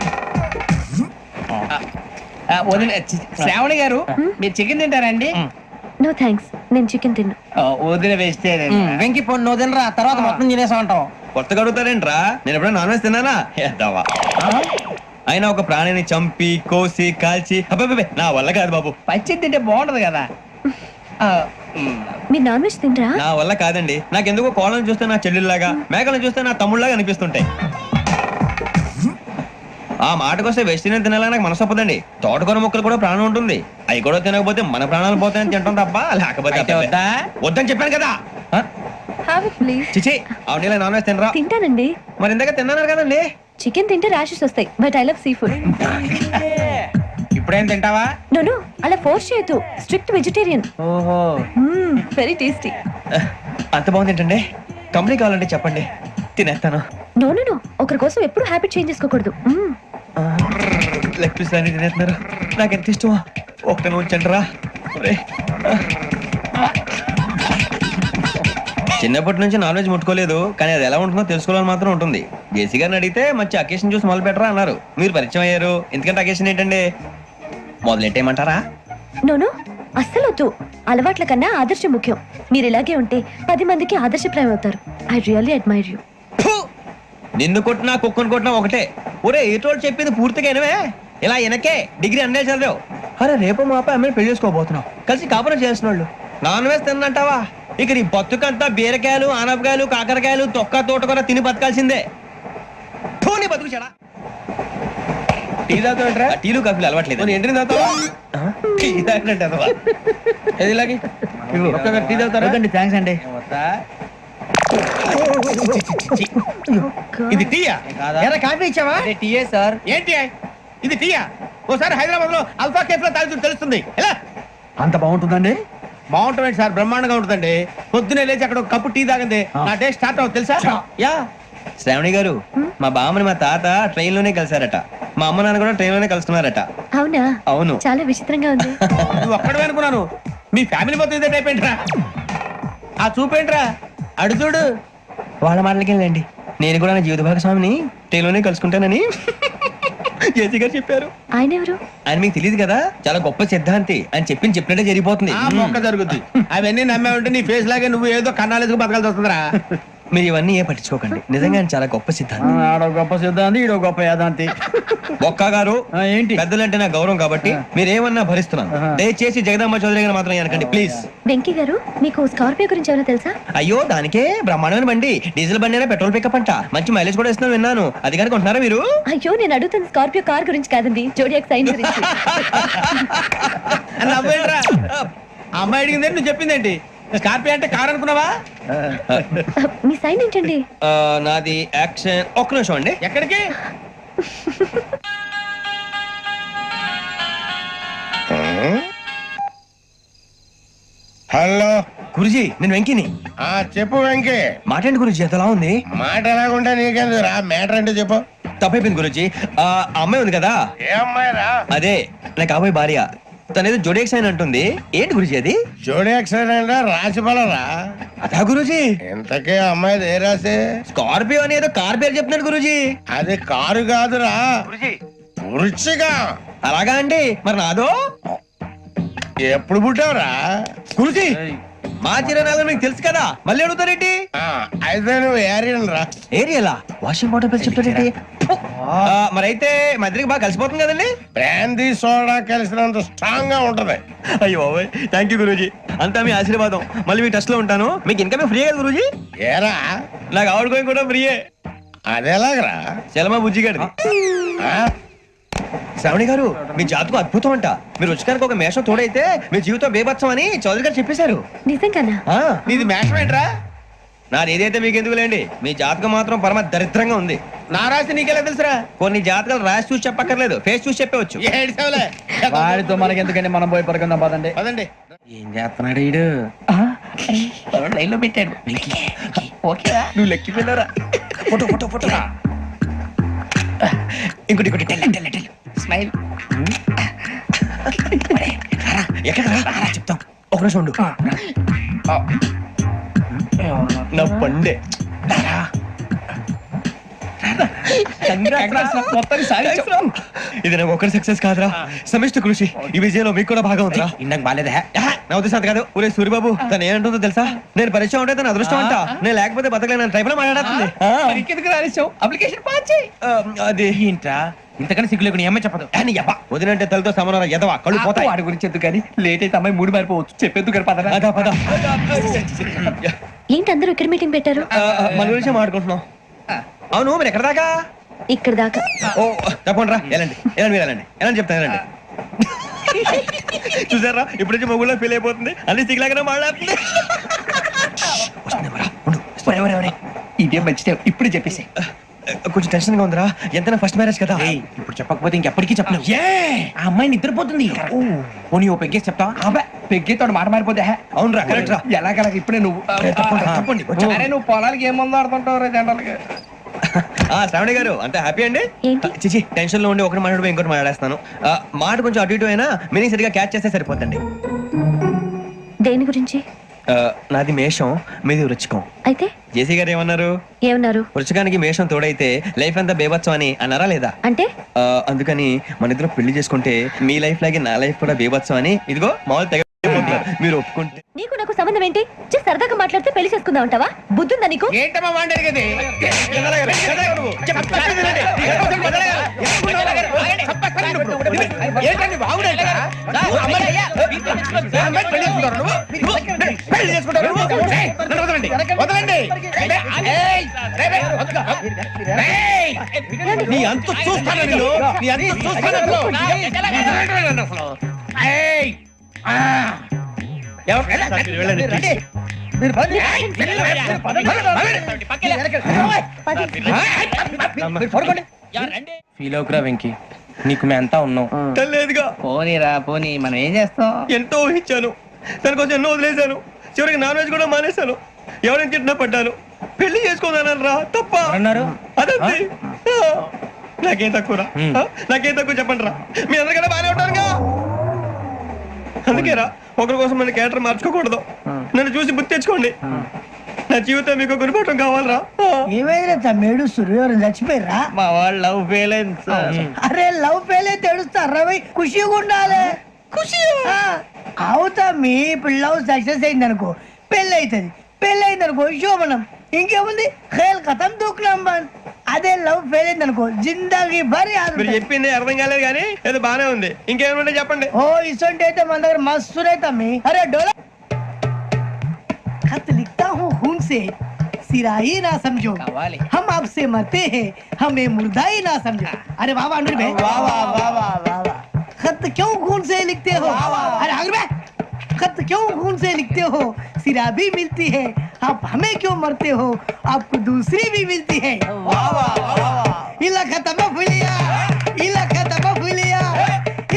శ్రావణి గారు మీరు చికెన్ తింటారండి? నో థ్యాంక్స్, నేను చికెన్ తిన్నా. వదిన వేస్తే వెంకి పొన్ను నువ్వు తినరా, తర్వాత మొత్తం తినేసా ఉంటాం. కొత్తగా అడుగుతారేంట్రా? నేను ఎప్పుడైనా నాన్ వెజ్ తిన్నానా? ఎద్దావా. అయినా ఒక ప్రాణిని చంపి కోసి కాల్చి అబ్బబ్బే నా వల్ల కాదు బాబు. పచ్చి తింటే బాగుంటది కదా. మీరు నాన్ వెజ్ తినరా? నా వల్ల కాదండి. నాకెందుకో కోళ్ళను చూస్తే నా చెల్లెల్లాగా, మేకలను చూస్తే నా తమ్ముళ్ళలాగా అనిపిస్తుంటాయి. ఆ మాటకొస్తే వెస్టిరియన్ తినాలని నాకు మనసు ఒప్పదండి. తోటకూర మొక్కలు కూడా ప్రాణం ఉంటుంది. అవి కూడా తినకపోతే మన ప్రాణాలు పోతాయని తింటాం తప్ప లేకపోతే వద్దని చెప్పాను కదా. చిచి అవునీ నాన్ వెజ్ తినరా? తింటానండి. మరి ఇందాక తిన్నాను కదండి. చికెన్ తింటే ర్యాషెస్ వస్తాయి, but I love sea food. ఇప్పుడేం తింటావా? నోను అలా ఫోర్స్ చేయొద్దు. Strict vegetarian. ఓహో వెరీ టేస్టీ. అంత బాగుంది ఏంటండి? కంపెనీ కావాలంటే చెప్పండి, తినేస్తాను. నో ఒకరి కోసం ఎప్పుడు హ్యాబిట్ చేంజ్ చేసుకోకూడదు. లెగ్ పీస్ అన్ని తినేస్తున్నారు, నాకు ఎంత ఇష్టమో. ఒకటే ఉంచండి రా. చిన్నప్పటి నుంచి నాన్ వెజ్ ముట్టుకోలేదు, కానీ అది ఎలా ఉంటుందో తెలుసుకోవాలని మాత్రం ఉంటుంది. జేసీ గారిని అడిగితే మంచి అకేషన్ చూసి మొదలు పెట్టరా అన్నారు. మీరు పరిచయం అయ్యారు, ఎందుకంటే అకేషన్ ఏంటండి? మొదలెట్టేయమంటారా? నోను అస్సలు వద్దు. అలవాట్ల కన్నా ఆదర్శం ముఖ్యం. మీరు ఇలాగే ఉంటే 10 మందికి ఆదర్శప్రాయం అవుతారు. I really admire you. నిన్ను కొట్టినా కుక్కను కొట్టినా ఒకటే. ఒరే ఏటోళ్ళు చెప్పింది పూర్తిగా వినవే. ఇలా వెనకే డిగ్రీ అన్నే చదివావు. అరే రేపు మా అబ్బాయి అమ్మని పెళ్లి చేసుకోబోతున్నావు, కలిసి కాపురం చేసిన వాళ్ళు. నాన్ వెజ్ తిన్నంటావా? ఇక నీ బతుకంతా బీరకాయలు, ఆనపకాయలు, కాకరకాయలు, తొక్క తోట కూడా తిని బతకాల్సిందే. నీ బతుకు చెడా. టీ తాగుతావేంట్రా? టీలు కాఫీలు అలవాట్లేదు. ఏంటి తాగుతావా? టీ తాగినట్టు అదవా. ఏది ఇలాగే టీ తాగుతారా? థ్యాంక్స్ అండి. ఇది టీయా? ఎరా కాఫీ ఇచ్చావా? టీయే సార్. ఏంటి ఇది టీయా? ఓసారి హైదరాబాద్ లో అల్ఫా కేఫ్ లో తాగుతూ తెలుస్తుంది. ఎలా అంత బాగుంటుందండి? బాగుంటుంది సార్, బ్రహ్మాండంగా ఉంటుందండి. పొద్దునే లేచి అక్కడ ఒక కప్పు టీ తాగింది నా డే స్టార్ట్ అవుతుంది తెలుసా? యా శ్రావణి గారు, మా బామ్మని మా తాత ట్రైన్ లోనే కలిసారట. మా అమ్మ నాన్న కూడా ట్రైన్ లోనే కలుస్తున్నారట. అవునా? అవును. చాలా విచిత్రంగా ఉంది. నువ్వు ఒక్కడే అనుకున్నాను, మీ ఫ్యామిలీ మొత్తం ఇదే టైప్ ఏంట్రా? ఆ చూపేంట్రా, అడు చూడు. వాళ్ళ మాటలకి వెళ్ళండి, నేను కూడా నా జీవిత భాగస్వామిని ట్రైన్ లోనే కలుసుకుంటానని జేసీ గారు చెప్పారు. ఆయన ఎవరు? ఆయన మీకు తెలియదు కదా, చాలా గొప్ప సిద్ధాంతి అని చెప్పినట్టే జరిగిపోతుంది. ఆ మొక్క జరుగుద్ది. అవన్నీ నమ్మే ఉంటే నీ ఫేస్ లాగే నువ్వు ఏదో కన్నాలేసుకు బతకాల్సి వస్తుందిరా. మీరు ఇవన్నీ ఏ పట్టించుకోకండి, నిజంగా ఆయన చాలా గొప్ప సిద్ధాంతి. ఆడో గొప్ప సిద్ధాంతి, ఈడో గొప్ప యాదాంతి. ఒక్క గారు ఏంటి? పెద్దలంటే నా గౌరవం కాబట్టి మీరేమన్నా భరిస్తున్నాను. దయచేసి జగదాంబ చౌదరి గారు మాత్రం అనకండి ప్లీజ్. వెంకీ గారు, మీకు స్కార్పియో గురించి ఏమైనా తెలుసా? అయ్యో దానికే బ్రహ్మాండమైన బండి, డీజిల్ బండి అయినా పెట్రోల్ పికప్ అంట, మంచి మైలేజ్ కూడా ఇస్తున్నాను విన్నాను. అది కానీ కొంటున్నారా మీరు? అయ్యో నేను అడుగుతున్న స్కార్పియో కార్ గురించి కాదండి, జోడియాక్ సైన్ గురించి. నవ్వేంట్రా? ఆ అమ్మాయి అడిగింది నువ్వు చెప్పిందేంటి? స్కార్పియో అంటే కార్ అనుకున్నావా? మీ సైన్ ఏంటండి? నాది యాక్షన్. ఒక్క నిమిషం అండి. ఎక్కడికి? హలో గురుజీ నేను వెంకిని. చెప్పు వెంకీ. మాట్లాడండి గురుజీ, ఎంతలా ఉంది? మాట ఎలాగుంటా నీకెందుకు రా, మ్యాటర్ అంటే చెప్పు. తప్పైపోయింది గురుజీ. ఆ అమ్మాయి ఉంది కదా, ఏ అమ్మాయి రా? అదే నా కాబోయే భార్య. తనేదో జోడేక్స్ అని అంటుంది. ఏంటి గురుజీ అది? జోడి యాక్సిడెంట్ రాసి రా. అదా గురుజీ? ఇంతకే అమ్మాయి ఏ రాసి? స్కార్పియో అని ఏదో కార్ పేరు చెప్తున్నాడు గురుజీ. అది కారు కాదురా, వృచ్చిగా. అలాగా అండి, మరి నాదో? ఎప్పుడు పుట్టావురా? గురుజీ మా చిరనాలు మీకు తెలుసు కదా, మళ్ళీ అడుగుతారేంటి? అయితే నువ్వు ఏరియన్ రా. ఏరియలా? వాషింగ్ వాటర్ పేరు చెప్తారేంటి? మరైతే మా ఇద్దరికి బాగా కలిసిపోతుంది కదండి. బ్రాందీ సోడా కలిసినంత స్ట్రాంగ్ గా ఉంటది. అయ్యో బాబోయ్, థ్యాంక్ యూ గురూజీ, అంతా మీ ఆశీర్వాదం. మళ్ళీ మీకు టచ్ లో ఉంటాను. మీకు ఇన్కమ్ ఫ్రీ కదా గురూజీ? ఏరా నాకు ఆవిడ గోయింగ్ కూడా ఫ్రీయే. అదేలాగరా? చలమా బుజ్జి గారిది. శ్రావణి గారు మీ జాతకు అద్భుతం అంట. మీరు రుచికారికి ఒక మేషం తోడైతే మీ జీవితం బేబత్సం అని చౌదరి గారు చెప్పేశారు. నిజంగానా? నీది మేషం ఏంట్రా? నాది ఏదైతే మీకు ఎందుకు లేండి, మీ జాతకం మాత్రం పరమ దరిద్రంగా ఉంది. నా రాసి నీకెలా తెలుసురా? కొన్ని జాతకాలు రాసి చూసి చెప్పక్కర్లేదు, ఫేస్ చూసి చెప్పవచ్చు. ఏడ్చావులే. వాడితో మనకి ఎందుకండి, మనం పోయి పడుకుందాం పదండి. పదండి. ఏం చేస్తున్నాడు వీడు? లైన్ లో పెట్టాడు. ఓకేరా? నువ్వు లెక్కిపోయినారా? Photo photo photo. ఇంకోటి ఇంకోటి స్మైల్. ఎక్కడ చెప్తాం, ఒక నిమిషం ఉండు. నా పండే ఇది నాకు ఒకరి సక్సెస్ కాదురా, సమిష్టి కృషి. ఈ విజయంలో మీకు కూడా భాగం ఉందిరా. ఇందాక బాలేదా? నా ఉద్దేశం కాదు. ఒరే సూరిబాబు, తను ఏమంటుందో తెలుసా? నేను పరిచయం ఉంటే తన అదృష్టం అంట, నేను లేకపోతే బతకలేను ట్రైబ్ లో మాట్లాడుతుంది. ఇంకెందుకు రాలేసావు? అప్లికేషన్ పాస్ చేయి. అది ఏంట్రా ఇంతకన్నా సిగ్గు లేకుండా ఏమై చెప్పదు. వదినంటే తలతో సమానం ఎదవా, కళ్ళు పోతాయి. వాడి గురించి ఎందుకు కానీ లేట్ అయితే అమ్మాయి మూడు మారిపోవచ్చు. చెప్పేందుకు పదరా? అదా పద. ఏంటి అందరూ ఇక్కడ మీటింగ్ పెట్టారు? మన గురించి మాట్లాడుకుంటున్నాం. అవును మీరు ఎక్కడ దాకా? ఇక్కడ దాకా. ఓ తప్పకుండా రా, వెళ్ళండి వెళ్ళండి, మీరు వెళ్ళండి వెళ్ళండి చెప్తాను, వెళ్ళండి. చూసారా ఇప్పుడు నుంచి మొగుల్లో ఫీల్ అయిపోతుంది, అన్ని సిగ్లాగానే మాట్లాడుతుంది. ఇదే మంచిదే, ఇప్పుడు చెప్పేసి. కొంచెం టెన్షన్ గా ఉందిరా, ఎంతైనా ఫస్ట్ మ్యారేజ్ కదా. ఇప్పుడు ఇప్పుడు చెప్పకపోతే ఇంకెప్పటికీ చెప్పలేవు ఆ అమ్మాయి నిద్రపోతుంది పోనీ ఓ పెగ్గేసి చెప్తావా అబ్బా పెగ్గేతో మాట మారిపోతే అవునరా కరెక్ట్ రా. ఎలాగలా ఇప్పుడే నువ్వు చెప్పండి అరే నువ్వు పొలాలకి ఏం మందు ఆడుతుంటావు జనరల్గా శ్రావణి గారు అంత హ్యాపీ అండి? ఏంటి? చిచి టెన్షన్ లో ఉండి ఒకటి మాట్లాడిపోయి ఇంకోటి మాట్లాడేస్తాను. మాట కొంచెం అటు ఇటు అయినా మీనింగ్ సరిగా క్యాచ్ చేస్తే సరిపోతండి. దేని గురించి? నాది మేషం, మీది వృచ్చికం. అయితే జేసీ గారు ఏమన్నారు? ఏమన్నారు? వృచ్చికానికి మేషం తోడైతే లైఫ్ అంతా బేబత్సం అని అన్నారా లేదా? అంటే అందుకని మన ఇద్దరు పెళ్లి చేసుకుంటే మీ లైఫ్ లాగే నా లైఫ్ కూడా బేబత్సం అని ఇదిగో మామూలు తెగ మీరు ఒప్పుకుంటే. నీకు నాకు సంబంధం ఏంటి? సరదాగా మాట్లాడితే పెళ్లి చేసుకుందాం అంటావా? బుద్ధుందా నీకు? ఏంటమ్మా వాండేది కదా ఏంటండి బాగుండేది వదలండి నీ అంత చూస్తాను నేను, నీ అంత చూస్తాను. ఫీల్ అవుకురా వెంకీ నీకు మేము అంతా ఉన్నాం లేదుగా పోనీరా పోనీ మనం ఏం చేస్తాం ఎంతో ఊహించాను, దానికోసం ఎన్నో వదిలేశాను, చివరికి నాన్ వెజ్ కూడా మానేశాను, ఎవరైనా తిట్టినా పడ్డాను, పెళ్లి చేసుకోదానని రా తప్ప అన్నారు అదంతే. నాకేం తక్కువరా? నాకేం తక్కువ చెప్పండి రా, మీ అందరికన్నా బాగానే ఉంటారుగా. అందుకే రా ఒకరి కోసం మన క్యారెక్టర్ మార్చుకోకూడదు, నన్ను చూసి గుర్తు తెచ్చుకోండి. నా జీవితం మీకు గురిపటం కావాలరా. ఏమైనా తమ్మేడు సూర్యవరం చచ్చిపోయిరా మా వాళ్ళు లవ్ ఫెయిల్ అయింది సార్. అరే లవ్ ఫెయిల్ అయితే ఏడుస్తారా ఖుషిగా ఉండాలి ఖుషి అవుతా మీ ఇప్పుడు లవ్ సక్సెస్ అయింది అనుకో పెళ్ళి అవుతుంది, పెళ్ళి అయింది అనుకో శోభనం, ఇంకేముంది ఖేల్ కథం దూకునాం బంద్. అదే లవ్ ఫెయిల్ అయింది అనుకో జిందాగీ భారీ మీరు చెప్పింది అర్థం కాలేదు కానీ ఏదో బానే ఉంది. ఇంకేమంటే చెప్పండి. ఓ ఇసొంటి అయితే మన దగ్గర మస్తు తమ్మి. అరే డోలా खत लिखता हूँ खून से सिरा ही ना समझो, हम आपसे मरते हैं हमें मुर्दा ही ना समझो. अरे वाह वाह अनुर भाई वाह वाह वाह वाह वाह. खत क्यों खून से लिखते हो? अरे अनुर भाई खत क्यों खून से लिखते हो? सिरा भी मिलती है, आप हमें क्यों मरते हो? आपको दूसरी भी मिलती है. वाह वाह वाह. इला खत्म फुलिया, इला खत्म फुलिया,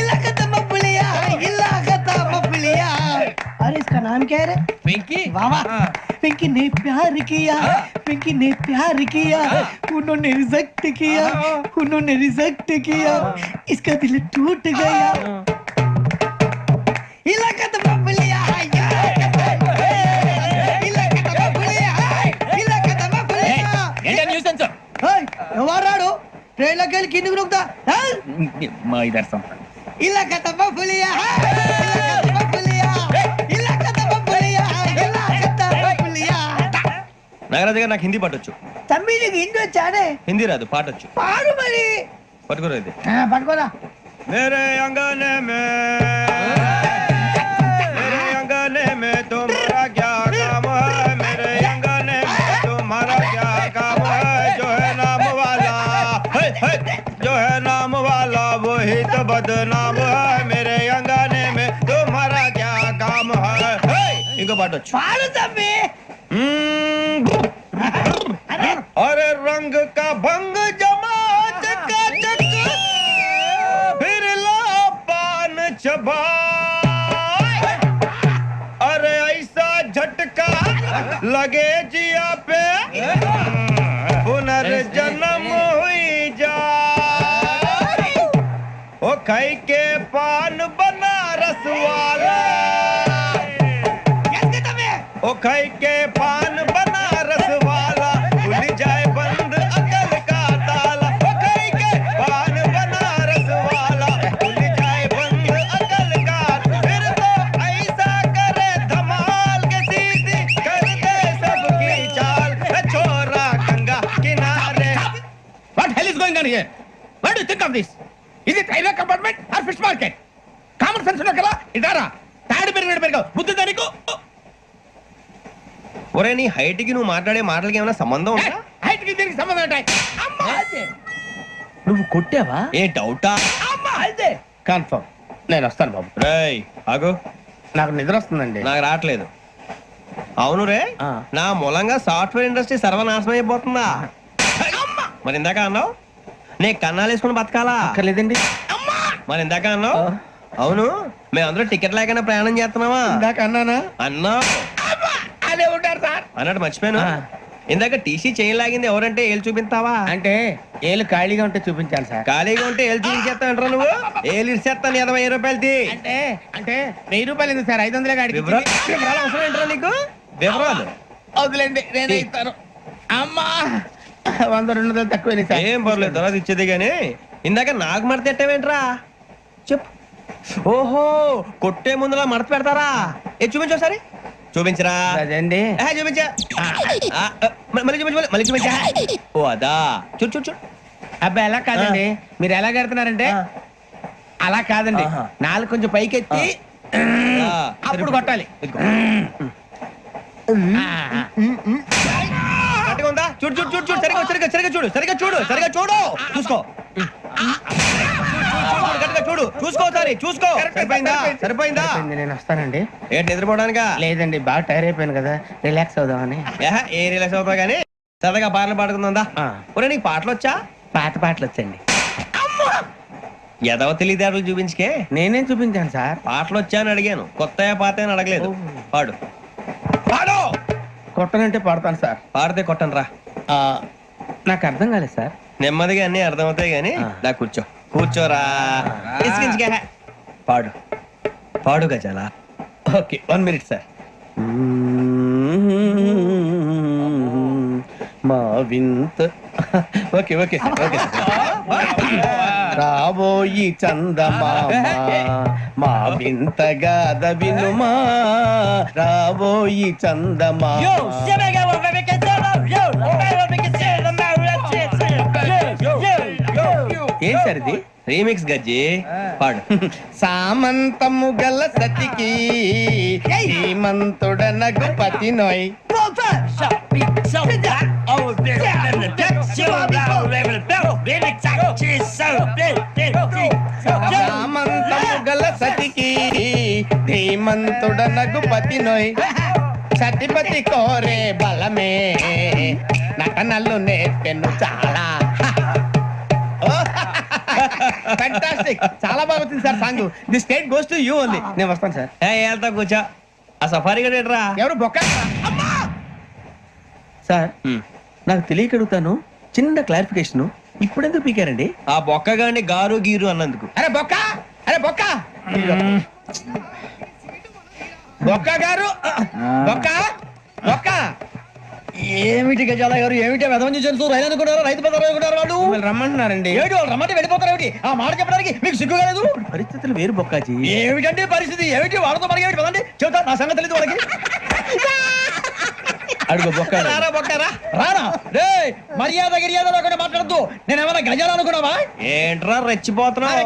इला खत्म फुलिया, इला खत्म फुलिया. अरे इसका नाम क्या है रे? पिंकी. वाह वाह. पिंकी ने प्यार किया, पिंकी ने प्यार किया, उन्होंने रिजेक्ट किया, उन्होंने रिजेक्ट किया, इसका दिल टूट गया. इलाका तो बबलिया है, इलाका तो बबलिया है, इलाका तो बबलिया. ఏంటా న్యూసెన్స్? ఏయ్ ఎవరాడు ట్రైన్ లోకి వెళ్ళి కిందికి నొక్కుతా. మా ఇదర్సం ఇలాకా तो बबलिया है, इलाका तो बबलिया, इलाका तो बबलिया, इलाका तो बबलिया. నాగరాజు గారు నాకు హిందీ పాటొచ్చు. తమ్మి నీకు హిందీ వచ్చానే? హిందీ రాదు, పాటొచ్చు. పాడు మరి. పట్టుకోరు ఇది. పట్టుకోరా. मेरे अंगने में तुम्हारा क्या काम है? मेरे अंगने में तुम्हारा क्या काम है? जो है नाम वाला जो है नाम वाला वही तो बदनाम है. मेरे अंगने में तुम्हारा क्या काम है? इनको बाटो పాడు తమ్మి. अरे रंग का भंग जमा चकाचक फिर ला पान चबा. अरे ऐसा झटका लगे जिया पे पुनर्जन्म हुई जा. ओ खाई के पान बनारस वाला, ओ खाई के पान बनारस वाला खुल जाए बंद अकल का ताला. ओ खाई के पान बनारस वाला खुल जाए बंद अकल का. फिर तो ऐसा करे धमाल के सीधी कर दे सबकी चाल. छोरा गंगा किनारे. What hell is going on here? What do you think of this? Is it railway compartment or fish market? Common sense ఉన్న కదా ఇదారా తాడు పెరిగినట్టు బుద్ధి దానికి. ఒరే నీ హైట్ కి నువ్వు మాట్లాడే మాటలకి ఏమైనా సంబంధం ఉందా? హైట్ కి దీనికి సంబంధం ఉంటాయి. అమ్మా నువ్వు కొట్టావా? ఏ డౌటా? అమ్మా అయితే కన్ఫర్మ్ నేను వస్తాను బాబు. రేయ్ ఆగు, నాకు నిద్ర వస్తుందండి. నాకు రావట్లేదు. అవును రే, నా మూలంగా సాఫ్ట్వేర్ ఇండస్ట్రీ సర్వనాశనం అయిపోతుందా? మరి ఇందాక అన్నావు నీ కన్నాలు వేసుకుని బతకాలా అక్కర్లేదండి. మరి ఇందాక అన్నావు. అవును మేమందరూ టికెట్ లేకుండా ప్రయాణం చేస్తున్నావా? ఇందాక అన్నానా? అన్నా అదే ఉంటారు సార్. అన్నట్టు మర్చిపోయాను. ఇందాక టీసీ చేయి లాగింది ఎవరంటే ఏళ్ళు చూపిస్తావా? అంటే ఏళ్ళు ఖాళీగా ఉంటే చూపించాలి సార్. ఖాళీగా ఉంటే ఏళ్ళు చూపించేస్తానంటారా నువ్వు? ఏళ్ళు ఇచ్చేస్తాను 20 రూపాయలది. అంటే అంటే 1000 రూపాయలు ఎందుకు సార్? 500 గాడికి వివరాలు అవసరం ఏంట్రా నీకు? వివరాలు వదిలేండి, నేనే ఇస్తాను. అమ్మా 100 200 తక్కువ సార్. ఏం పర్లేదు, తర్వాత ఇచ్చేది గానీ ఇందాక నాకు మడత ఎట్టవేంట్రా? చెప్పు. ఓహో, కొట్టే ముందులా మడత పెడతారా? ఏ చూపించు ఒకసారి. చూపించరా. అదండి. చూపించా. మళ్ళీ చూపించు, మళ్ళీ చూపించా. ఓ అదా, చూడు చూడు చూడు. అబ్బాయి ఎలా కాదండి, మీరు ఎలా కడుతున్నారంటే అలా కాదండి. నాలుగు కొంచెం పైకెత్తి అప్పుడు కొట్టాలి. కరెక్ట్గా ఉందా? చూడు చూడు చూడు చూడు. సరిగా సరిగా సరిగా చూడు, సరిగా చూడు, సరిగా చూడు. చూసుకో, కరెక్ట్గా చూడు. చూసుకో ఒకసారి, చూసుకో. సరిపోయిందా? సరిపోయిందా? నేను వస్తానండి. ఏంటి నిద్రపోవడానికా? లేదండి, బాగా టైర్ అయిపోయాను కదా, రిలాక్స్ అవుదామని. ఏ రిలాక్స్ అవుతావు కానీ సరదాగా పాటలు పాడుకుందా? ఒరే నీకు పాటలు వచ్చా? పాత పాటలు వచ్చండి. ఎదవ తెలివితేటలు చూపించుకే. నేనేం చూపించాను సార్? పాటలు వచ్చా అని అడిగాను, కొత్త పాత అని అడగలేదు. పాడు పాడు. కొట్టనంటే పడతాను సార్. పాడితే కొట్టను రా. నాకు అర్థం కాలేదు సార్. నెమ్మదిగా అన్ని అర్థమవుతాయి గానీ దా కూర్చో. కూర్చోరా. ఇసుకించుకే. పాడు పాడు గజాల. Okay, 1 minute sir. మా వింత. Okay okay sir, okay sir. రాబోయి చందమామ మా వింత గాథ వినుమా, రాబోయి చందమామ. ఏం సార్ ఇది? రీమిక్స్ గజ్జి. పాడు. సామంతము గల సతికి హేమంతుడనగు పతి నోయ్. సామంతము గల సతికి ధీమంతుడనగు పతి నోయ్. సతిపతి కోరే బలమే నటనలు నేర్పెను చాలా. ఫ్యాంటాస్టిక్, చాలా బాగా వచ్చింది sir song. The state goes to you only. నేను వస్తాను సార్. వెళ్తా కూర్చో. ఆ సఫారీ గడేట్రా. ఎవరు బొక్క సార్? నాకు తెలియక అడుగుతాను, చిన్న క్లారిఫికేషన్. ఇప్పుడెందుకు పీకారండి? ఆ బొక్క గాని గారు గీరు అన్నందుకు. అరే బొక్క, అరే బొక్క, బొక్క గారు, బొక్క బొక్క. ఏమిటి గజాల గారు, ఏమిటి వెదవం చూసారు? రైలు అనుకున్నారు, రైతు బజార్ అనుకున్నారు. వాళ్ళు మిమ్మల్ని రమ్మంటున్నారండి. ఏమిటి వాళ్ళు రమ్మంటే వెళ్ళిపోతారు? ఏమిటి ఆ మాట చెప్పడానికి మీకు సిగ్గు కాలేదు? పరిస్థితులు వేరు బొక్కాజీ. ఏమిటంటే పరిస్థితి ఏమిటి? వాళ్ళతో మనకి ఏమిటి పదండి, చెబుతా. నా సంగతి తెలియదు వాళ్ళకి. అడుగు బొక్క. రారా బొక్కరా. రానా రే, మర్యాద గిర్యాద లేకుండా మాట్లాడద్దు. నేను ఏమైనా గజాలు అనుకున్నావా? ఏంట్రా రెచ్చిపోతున్నావు?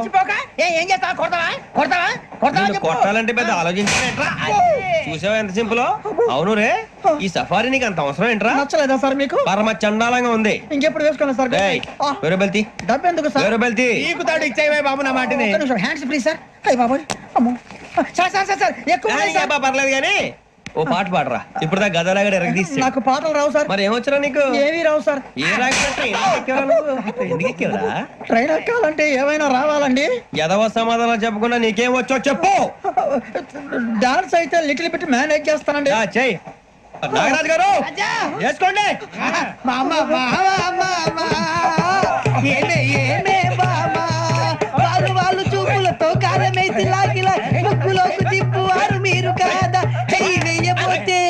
ఏం చేస్తావా? కొడతావా? కొడతావా? కొడతావా నిన్ను చెప్పు. కొట్టాలంటే పెద్ద ఆలోచించావేంట్రా? చూసావా ఎంత సింపుల్? అవును రే, ఈ సఫారీ నీకు అంత అవసరం ఏంట్రా? నచ్చలేదా సార్ మీకు? పరమ చండాలంగా ఉంది. ఇంకెప్పుడు వేసుకోండి సార్. వేరే బెల్తి, డబ్బు ఎందుకు సార్? వేరే బెల్తి. నీకు తాడు ఇచ్చాయి బాబు నా మాటని. Hands free sir. అయ్య బాబోయ్, అమ్మో. సార్ సార్ సార్ సార్ ఎక్కువ ఉన్నాయి సార్. పర్లేదు కానీ ఓ పాట పాడరా. ఇప్పుడు దా గదలాగడ ఎరగదీసి. నాకు పాటలు రావు సార్. మరి ఏమొచ్చరా నీకు? ఏమీ రావు సార్. ఏ రాకపోతే ఎందుకు ఎక్కేవరా? ట్రైన్ ఎక్కాలంటే ఏమైనా రావాలండి. ఎదవ సమాధానం చెప్పకుండా నీకేం వచ్చో చెప్పు. డాన్స్ అయితే లిటిల్ బిట్ మేనేజ్ చేస్తానండి. చెయ్యి. నాగరాజు గారు చేసుకోండి. మామ ఏమే ఏమే బామా, వాళ్ళు చూపులతో కారమేసి లాగిలా ముక్కులోకి తిప్పువారు మీరు కాదా? చెయ్యి వెయ్యబోతే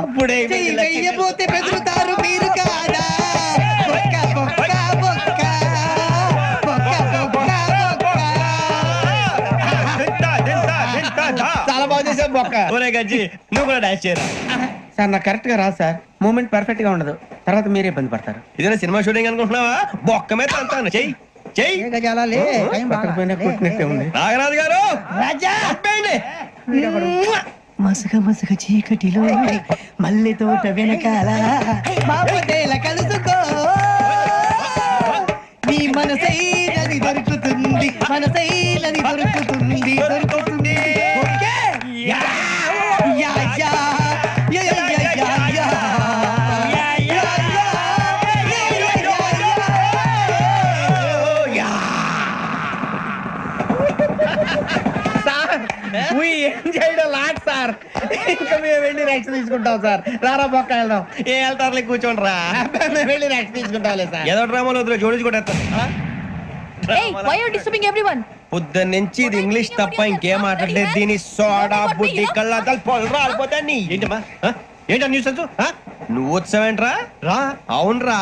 అప్పుడే చెయ్యి వెయ్యబోతే బెదురుతారు మీరు కాదా? బొక్క బొక్క బొక్క బొక్క బొక్క బొక్క. చాలా బాగా చేసావు బొక్క. ఒరే గజ్జి, నువ్వు కూడా డాన్స్ చేయరా. సార్ నాకు కరెక్ట్ గా రాదు సార్. మూమెంట్ పర్ఫెక్ట్ గా ఉండదు, తర్వాత మీరే ఇబ్బంది పడతారు. ఇదేనా సినిమా షూటింగ్ అనుకుంటున్నావా? బొక్క మీద అంటాను. చెయ్యి చెయ్యి. గజాలే పక్కకపోయినా కొట్టినట్టే ఉంది. నాగరాజు గారు రాజా చంపేయండి. మసక మసక చీకటిలో మల్లె తోట వెనకాల మాపదేల కలుసుకో, నీ మనసైనది దొరుకుతుంది, మనసైనది దొరుకుతుంది, దొరుకుతుంది. Okay? Yeah yeah yeah yeah yeah yeah yeah yeah yeah yeah yeah. ఇంకా మేము వెళ్ళి రెక్స్ తీసుకుంటాం సార్. రారా పక్క వెళ్దాం. ఏ వెళ్తారులే కూర్చోండి రా. మేము వెళ్ళి రెక్స్ తీసుకుంటాంలే సార్. ఏదో డ్రామాలో వద్దులే, జోడించి కూడా Hey, why are you disturbing everyone? పొద్దున్న నుంచి ఇది ఇంగ్లీష్ తప్ప ఇంకేం మాట్లాడలేదు. దీని సోడా బుద్ధి కళ్ళ పొలరా అయిపోతాన్ని. ఏంటమ్మా ఏంటా న్యూస్ నువ్వు వచ్చావేంట్రా? రా. అవునరా,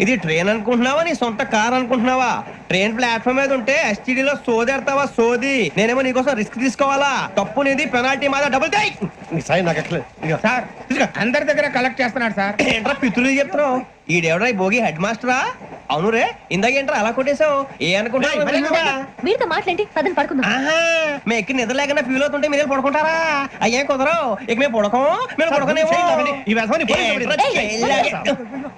ఇది ట్రైన్ అనుకుంటున్నావా నీ సొంత కార్ అనుకుంటున్నావా? ట్రైన్ ప్లాట్ఫామ్ మీద ఉంటే STD లో సోదేడతావా సోది? నేనేమో నీకోసం రిస్క్ తీసుకోవాలా? తప్పు నీది, పెనాల్టీ మాదా, డబుల్ టై. సాయి నాకు ఎట్లా సార్ అందరి దగ్గర కలెక్ట్ చేస్తున్నాడు సార్. ఏంట్రా పితులు చెప్తున్నావు? ఈడెవడ్రా ఈ భోగి హెడ్ మాస్టరా? అవును రే, ఇందాకేంట్రా అలా కొట్టేశావు? ఏ అనుకుంటావు? వీరితో మాట్లాడి అతను పడుకుందాం. మేము ఎక్కి నిద్ర లేకుండా ఫీల్ అవుతుంటే మీరు పడుకుంటారా? అయ్యే కుదరవు. ఇక మేము పడకం, మేము పడకనేమో.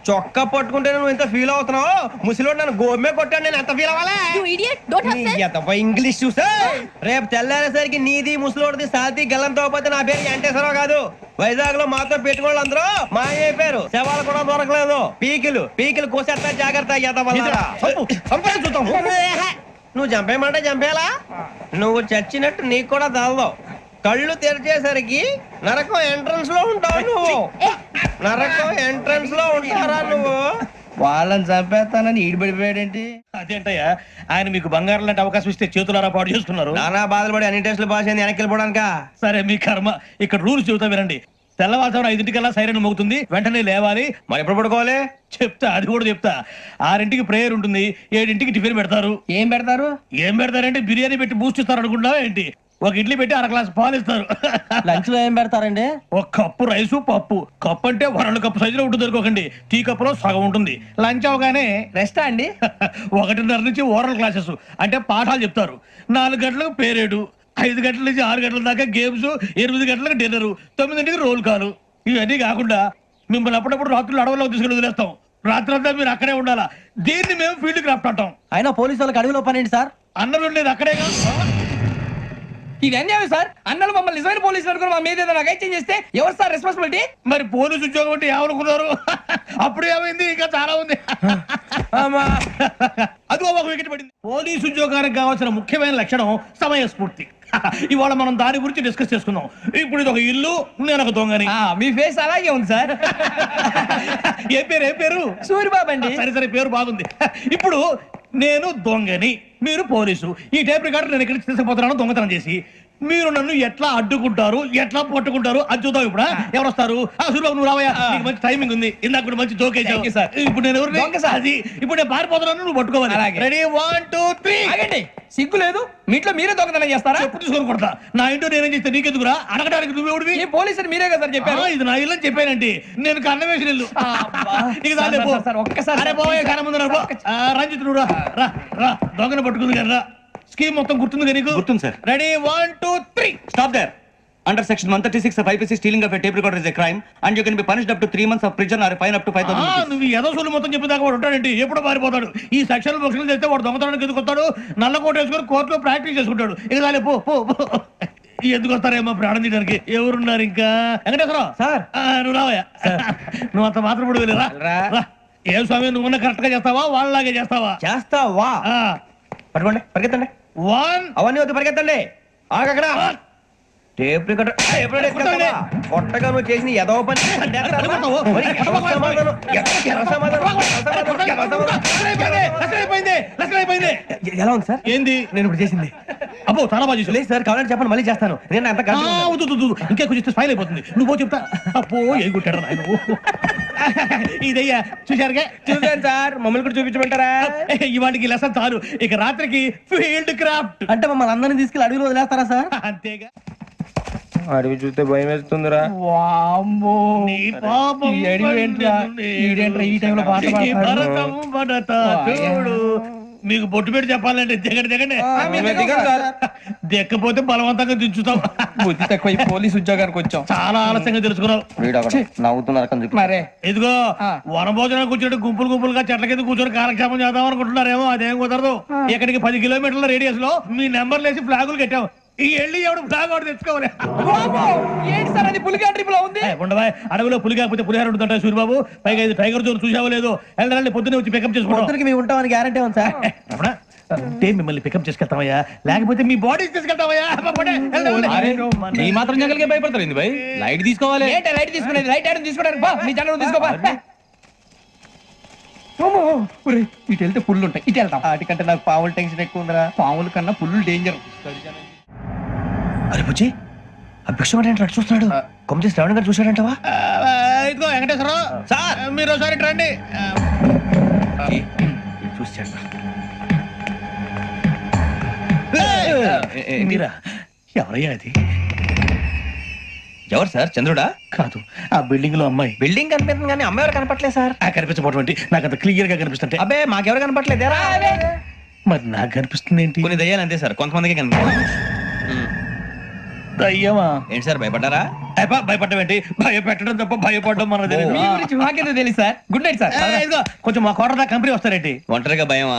చొక్కా పట్టుకుంటే నువ్వు ఎంత ఫీల్ అవుతున్నావు? ముసలివాడు నన్ను గోమే కొట్టాడు, నేను ఎంత ఫీల్ అవ్వాలా? You idiot! Don't have sense. English చూసా రేపు తెల్లారేసరికి నీది ముసలోడిది సాతి గల్లంతో పోతే నా పేరు వెంకటేశ్వరరావు కాదు. వైజాగ్ లో మాతో పెట్టుకోళ్ళు అందరూ మాయైపోయారు. శవాలు కూడా దొరకలేదు. పీకిలు కోసేస్తా, జాగ్రత్త. నువ్వు చంపేయమంటే చంపేలా? నువ్వు చచ్చినట్టు నీకు కూడా తగదు. కళ్ళు తెరిచేసరికి నరకం ఎంట్రన్స్ లో ఉంటావు నువ్వు. నరకం ఎంట్రన్స్ లో ఉంటారా నువ్వు? వాళ్ళని చంపేస్తానని ఈడిపడిపోయాడేంటి? అదేంటయ్యా, ఆయన మీకు బంగారం లాంటి అవకాశం ఇస్తే చేతులారా పాటు చేసుకున్నారు. నానా బాధలు పడి అన్ని టెస్టులు పాస్ అయింది, వెనక్కి వెళ్ళిపోవడానికా? సరే మీ కర్మ. ఇక్కడ రూల్స్ చెబుతా వినండి. తెల్లవారుజామున 5 సైరన్ మోగుతుంది, వెంటనే లేవాలి. మరి ఎప్పుడు పడుకోవాలి? చెప్తా, అది కూడా చెప్తా. 6 ప్రేయర్ ఉంటుంది, 7 టిఫిన్ పెడతారు. ఏం పెడతారు? ఏం పెడతారంటే బిర్యానీ పెట్టి బూస్ట్ ఇస్తారు అనుకుంటా ఏంటి? ఒక ఇడ్లీ పెట్టి 1 గ్లాస్ పాలు ఇస్తారు. లంచ్ లో ఏం పెడతారండి? ఒక కప్పు రైసు, పప్పు. కప్పు అంటే 2 కప్పు సైజులో ఉంటుంది అనుకోకండి. టీ కప్పులో సగం ఉంటుంది. లంచ్ అవగానే రెస్టా అండి? 1:30 నుంచి ఓరల్ క్లాసెస్ అంటే పాఠాలు చెప్తారు. 4 గంటలకు పేరేడు, 5 గంటల నుంచి 6 గంటల దాకా గేమ్స్, 8 గంటలకు డిన్నర్, 9ంటికి రోల్ కాలు. ఇవన్నీ కాకుండా మిమ్మల్ని అప్పుడప్పుడు రాత్రులు అడవుల్లో తీసుకుని వదిలేస్తాం. రాత్రి అంతా మీరు అక్కడే ఉండాలా. దీన్ని మేము ఫీల్డ్ క్రాఫ్ట్ అంటాం. అయినా పోలీసు వాళ్ళకి అడవిలో పని ఏంటి సార్? అన్నలు ఉండేది అక్కడే కాదు. ఇది అన్యాయం సార్. అన్నలు మమ్మల్ని నిజమైన పోలీసులు అనుకుని మా మీద ఏదైనా అగైత్యం చేస్తే ఎవరు సార్ రెస్పాన్సిబిలిటీ? మరి పోలీసు ఉద్యోగం అంటే ఏమనుకున్నారు? అప్పుడు ఏమైంది? ఇంకా చాలా ఉంది. అది ఒక వికెట్ పడింది. పోలీసు ఉద్యోగానికి కావాల్సిన ముఖ్యమైన లక్షణం సమయస్ఫూర్తి. ఇవాళ మనం దాని గురించి డిస్కస్ చేసుకుందాం. ఇప్పుడు ఇది ఒక ఇల్లు, నేను ఒక దొంగని. మీ ఫేస్ అలాగే ఉంది సార్. ఏ పేరు? సూరిబాబు అండి. సరే పేరు బాగుంది. ఇప్పుడు నేను దొంగని, మీరు పోలీసు. ఈ టైప్ రికార్డు నేను ఎక్కడికి తీసుకుపోతున్నాను దొంగతనం చేసి. మీరు నన్ను ఎట్లా అడ్డుకుంటారు, ఎట్లా పట్టుకుంటారు అది చూద్దాం. ఇప్పుడు ఎవరు వస్తారు? సూరిబాబు నువ్వు రావయ్యా, నీకు మంచి టైమింగ్ ఉంది. ఇందాక కూడా మంచి జోక్ వేసావు సార్. ఇప్పుడు నేను ఎవరు? అది ఇప్పుడు నేను పారిపోతున్నాను, నువ్వు పట్టుకోవాలి. రెడీ 1 2 3. సిగ్గు లేదు? మీట్లో మీరే దొంగతనం చేస్తారా? ఎప్పుడు తీసుకొని కొడతా. నా ఇంటో నేనేం చేస్తే నీకెందుకురా? అడగడానికి నువ్వెవడివి? ఈ పోలీసులు మీరే కదా సార్ చెప్పారు. ఇది నా ఇల్లు అని చెప్పానండి. నేను కన్న వేసిన ఇల్లు. ఒక్కసారి రంజిత్ నువ్వు రా. దొంగను పట్టుకుంది కదా. స్కీమ్ మొత్తం గుర్తుంది నీకు? గుర్తుంది sir. Ready 1 2 3. Stop there. Under section 136 of IPC, stealing of a tape recorder is a crime and you can be punished up to 3 months of prison or a fine up to 5,000 rupees. నువ్వు ఏదో సొల్లు మొత్తం చెప్పేదాకా వాడు ఉంటాడండి. ఎప్పుడు పారిపోతాడు. ఈ సెక్షన్ బుక్స్లు చేస్తే వాడు దొంగతనానికి ఎందుకు వస్తాడు? నల్ల కోట వేసుకొని కోర్టులో ప్రాక్టీస్ చేసుకుంటాడు. ఇక చాలే పో. ఎందుకు వస్తారేమో ప్రాణం తీయడానికి. ఎవరున్నారు ఇంకా? వెంకటేశ్వరరావు సార్, నువ్వు రావయ్యా. నువ్వు అంత మాత్రం ఇప్పుడు వెళ్ళి రా. ఏం స్వామి, నువ్వు కరెక్ట్ గా చేస్తావా వాళ్ళలాగే చేస్తావా? పట్టుకోండి, పరిగెత్తండి. 1 అవన్నీ వద్దు, పరిగెత్తండి. ఆగక్కడ టేప్ రికార్డర్ కొట్టగా నువ్వు చేసిన ఎదవ పని. ఎలా ఉంది సార్? ఏంది నేను ఇప్పుడు చేసింది? అబ్బో చాలా బాగా చేసావు. లేదు సార్, కావాలంటే చెప్పండి, మళ్ళీ చేస్తాను. నేను అంత ఇంకే కొంచెం స్మైల్ అయిపోతుంది. నువ్వు చెప్తా. అబ్బో ఏ కుట్టాడు ఆయన. ఇదయ్యా చూశారుగా? చూసాను సార్. మమ్మల్ని కూడా చూపించమంటారా? ఇవాటికి లెసన్ చాలు. ఇక రాత్రికి ఫీల్డ్ క్రాఫ్ట్. అంటే మమ్మల్ని అందరినీ తీసుకెళ్ళి అడవిలో వదిలేస్తారా సార్? అంతేగా. అడవి చూస్తే భయం వేస్తుందిరా. నీ పాపం ఈ టైంలో పాట ఈ భరతం భరత చూడు. మీకు బొట్టు పెట్టి చెప్పాలంటే దిగండి. దిక్కపోతే బలవంతంగా దించుతాం. బుద్ధి తక్కువ పోలీస్ ఉద్యోగానికి వచ్చాం. చాలా ఆలస్యంగా తెలుసుకున్నావు. నవ్వుతున్నారు మరే. ఇదిగో వనభోజనానికి కూర్చొని గుంపులుగా చెట్ల కింద కూర్చొని కాలక్షేపం చేద్దాం అనుకుంటున్నారేమో. అదేం కుదరదు. ఇక్కడికి 10 కిలోమీటర్ల రేడియస్ లో మీ నెంబర్లు వేసి ఫ్లాగులు కట్టాం. ఈ వెళ్ళి ఎవడు ఫ్లాగ్ ఆర్డర్ తెచ్చుకోవాలి. ఏంటి సార్ అది? పులిగా ట్రిప్ లో ఉంది. ఉండవా? అడవిలో పులి కాకపోతే పులిహార ఉంటుంటా సూరిబాబు. పైగా ఇది టైగర్ జోన్ చూసావో లేదో. వెళ్ళాలంటే పొద్దున్నే వచ్చి పికప్ చేసుకుంటాం. మేము ఉంటామని గ్యారంటీ ఉంది సార్. అంటే మిమ్మల్ని పికప్ చేసుకెళ్తామయ్యా, లేకపోతే మీ బాడీ తీసుకెళ్తామయ్యా. ఈ మాత్రం జంగల్కే భయపడతారు ఏంది భయ్? లైట్ తీసుకోవాలి. ఏంటి లైట్ తీసుకునేది? లైట్ ఆడని తీసుకోవడానికి బా, మీ జంగల్ తీసుకోబా. ఇటు వెళ్తే పుల్లు ఉంటాయి, ఇటు వెళ్తాం. వాటికంటే నాకు పావులు టెన్షన్ ఎక్కువ ఉందిరా. పాముల కన్నా పుల్లు డేంజర్. అరే బుజ్జి, ఆ భిక్షం అంటే అటు చూస్తున్నాడు. కొమ్మ చేసి శ్రావణ్ గారు చూశాడంటవా? ఇదిగో వెంకటేశ్వరరావు సార్, మీరు ఒకసారి ఇటు రండి. చూశాడు. మీరా? ఎవరయ్యా అది? ఎవరు సార్? చంద్రుడా? కాదు, ఆ బిల్డింగ్ లో అమ్మాయి. బిల్డింగ్ కనిపిస్తుంది కానీ అమ్మాయి ఎవరు కనపట్లేదు సార్. ఆ కనిపించబోటువంటి నాకు అంత క్లియర్ గా కనిపిస్తుంటే. అబ్బే మాకెవరు కనపట్లేదేరా? మరి నాకు కనిపిస్తుంది ఏంటి? కొన్ని దయ్యాలు అంతే సార్, కొంతమందికి కనిపిస్తుంది. అయ్యమా ఏంటి సార్ భయపడ్డారా? భయపడడం ఏంటి? భయపెట్టడం తప్ప భయపడడం మన మీ గురించి మాకేదో తెలుసు సార్. Good night sir. కొంచెం మా కోట కంపెనీ వస్తారేంటి? ఒంటరిగా భయమా?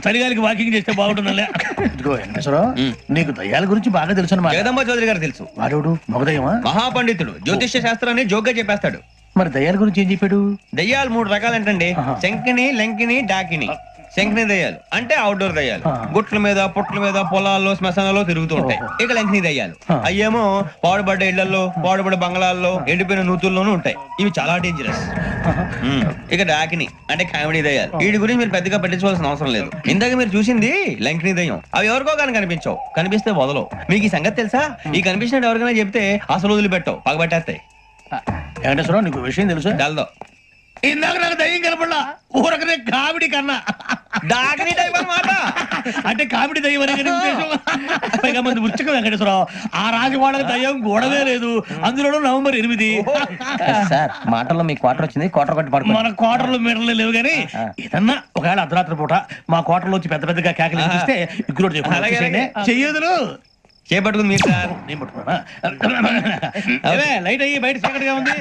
చలిగాలికి వాకింగ్ చేస్తే బాగుంటుందిలే. ఇదిగో వెంకటేశ్వరరావు, నీకు దయ్యాల గురించి బాగా తెలుసు అన్నమాట. జగదంబ చౌదరి గారు తెలుసు. వాడు మగదయ్యమా? మహాపండితుడు, జ్యోతిష్య శాస్త్రాన్ని జోగ్గా చెప్పేస్తాడు. మరి దయ్యాల గురించి ఏం చెప్పాడు? దయ్యాలు 3 రకాలంటండి. శంకిని, లంకిని, డాకిని. శంకిని దయ్యాలు అంటే అవుట్డోర్ దయ్యాలు, గుట్ల మీద పుట్ల మీద పొలాల్లో శ్మశానాల్లో తిరుగుతూ ఉంటాయి. ఇక లంకిని దయ్యాలు అయ్యేమో పాడుబడ్డ ఇళ్లలో, పాడుబడ్డ బంగ్లాల్లో, ఎండిపోయిన నూతుల్లోనూ ఉంటాయి. ఇవి చాలా డేంజరస్. ఇక డాకిని అంటే కామెడీ దయ్యాలు. వీటి గురించి మీరు పెద్దగా పట్టించుకోవాల్సిన అవసరం లేదు. ఇందాక మీరు చూసింది లంకిని దయ్యం. అవి ఎవరికో కానీ కనిపించవు, కనిపిస్తే వదలవు. మీకు ఈ సంగతి తెలుసా? ఈ కనిపించినట్టు ఎవరికైనా చెప్తే అసలు వదిలిపెట్టవు, పగబట్టేస్తాయి. వెంకటేశ్వరరావు, నీకు విషయం తెలుసా? డల్దో ఇందాక నాకు దయ్యం కనపడలా, ఊరకనే కామెడీ కన్నా. డాకిని టైప్ అన్నమాట. అంటే కామెడీ దయ్యం అనే కదా ఉద్దేశం. పైగా మంది ఉచ్చక వెంకటేశ్వరరావు, ఆ రాజు వాళ్ళకి దయ్యం గొడవే లేదు. అందులోనూ నవంబర్ 8. సార్ మాటల్లో మీ క్వార్టర్ వచ్చింది, క్వార్టర్ కొట్టి పడుకో. మన కోటర్లు మీటర్లు లేవు కానీ ఏదన్నా ఒకవేళ అర్ధరాత్రి పూట మా కోటర్లో వచ్చి పెద్ద పెద్దగా కేకలు ఇస్తే ఇగ్గురు చెయ్యదులు చేపట్టుకుంది మీరు సార్. నేను పట్టుకున్నా. లైట్ అయ్యి బయట చీకటిగా ఉంది.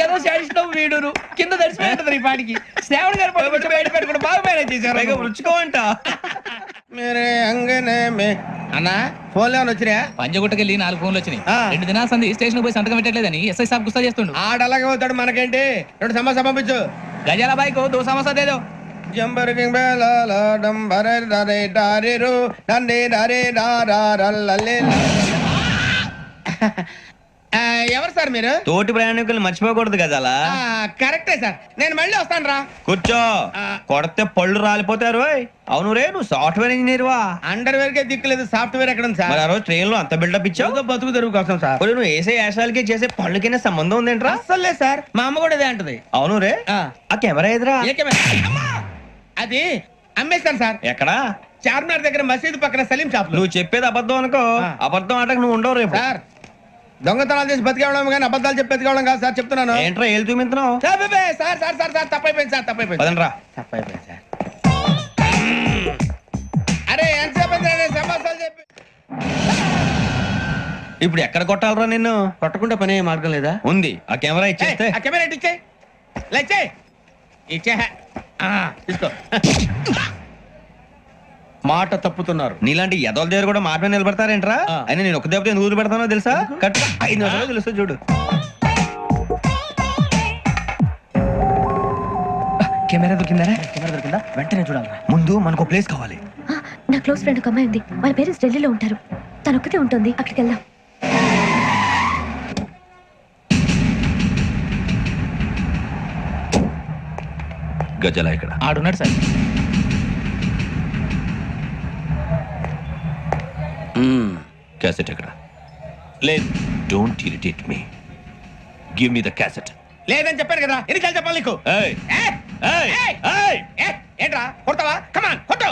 ఏదో శాడిస్తాం వీడును కింద దర్శనం ఈ పాటికి. శ్రావణ్ గారు పట్టుబట్టి బయట పెట్టుకుంటే బాగా మేనేజ్ చేశారు. పైగా రుచుకోవంట. మీరే అంగనే అన్నా ఫోన్లో వచ్చినా? పంజగుట్టకెళ్ళి 4 ఫోన్లు వచ్చినాయి. 2 దినాల సంది స్టేషన్ పోయి సంతకం పెట్టలేదని ఎస్ఐ సాబ్ గుస్తా చేస్తుండు. ఆడలాగే పోతాడు, మనకేంటి? 2 సమస్య పంపించు. గజాల బైక్ 2 సమస్య దేదో. జంబరకింగ్ బేలాల డంబరే డరే డారిరు డండే డరే డారల్లలే. ఎవరు సార్ మీరు? తోటి ప్రయాణికులు మర్చిపోకూడదు గజాలా. కరెక్టే సార్, నేను మళ్ళీ వస్తాను రా. కూర్చో, కొడితే పళ్ళు రాలిపోతారు. అవును రే, నువ్వు సాఫ్ట్వేర్ ఇంజనీర్ వా? అండర్వేర్ కే దిక్కులేదు, సాఫ్ట్వేర్ ఎక్కడ ఉంది సార్? మరి ఆ రోజు ట్రైన్ లో అంత బిల్డప్ ఇచ్చావు. బతుకు తెరువు కోసం సార్. మరి నువ్వు వేసే యాశాలకి చేసే పళ్ళకైనా సంబంధం ఉందేంట్రా? అస్సలు లేదు సార్, మా అమ్మ కూడా అదే అంటది. అవును రే, ఆ కెమెరా ఎదురా? ఏ కెమెరా? అమ్మా! అది అమ్మేస్తాను సార్. ఎక్కడా? చార్మినార్ దగ్గర మసీదు పక్కన సలీం షాప్. నువ్వు చెప్పేది అబద్ధం అనుకో. అబద్ధం ఆటకు నువ్వు ఉండవు రేపు. సార్ దొంగతనాలు చేసి బతికేవడం కానీ అబద్ధాలు చెప్పి బతికేవడం కాదు సార్, చెప్తున్నాను. ఏంట్రా ఏళ్ళు చూపించినావు? Sir sir sir sir sir తప్పైపోయింది సార్, తప్పైపోయింది. పదండ్రా. తప్పైపోయింది సార్. అరే ఎంతసేపు సమాసాలు చెప్పి ఇప్పుడు ఎక్కడ కొట్టాలరా నిన్ను? కొట్టకుండా పని మార్గం లేదా? ఉంది, ఆ కెమెరా ఇచ్చేస్తే. ఆ కెమెరా ఇచ్చే లేచే ఇచ్చే తీసుకో. మాట తప్పుతున్నారు. నీలాంటి ఎదల దగ్గర కూడా మాట మీద నిలబడతారేంట్రా? అయినా నేను ఒక దెబ్బతో ఎందుకు పెడతానో తెలుసా? కట్ 5 నిమిషాలు తెలుసు చూడు. కెమెరా దొరికిందా? కెమెరా దొరికిందా? వెంటనే చూడాలి. ముందు మనకు ప్లేస్ కావాలి. నా క్లోజ్ ఫ్రెండ్ ఒక అమ్మాయి ఉంది, వాళ్ళ పేరెంట్స్ ఢిల్లీలో ఉంటారు. తను ఒక్కతే ఉంటుంది, అక్కడికి వెళ్దాం. గజల ఇక్కడ ఆడున్నాడు సార్. క్యాసెట్ ఎక్కడ? లేదు, don't irritate me. Give me the cassette. లేదని చెప్పాను కదా, ఎన్నిసార్లు చెప్పాలి నీకు? ఏయ్ ఏంట్రా కొడతావా? కమాన్ కొట్టు.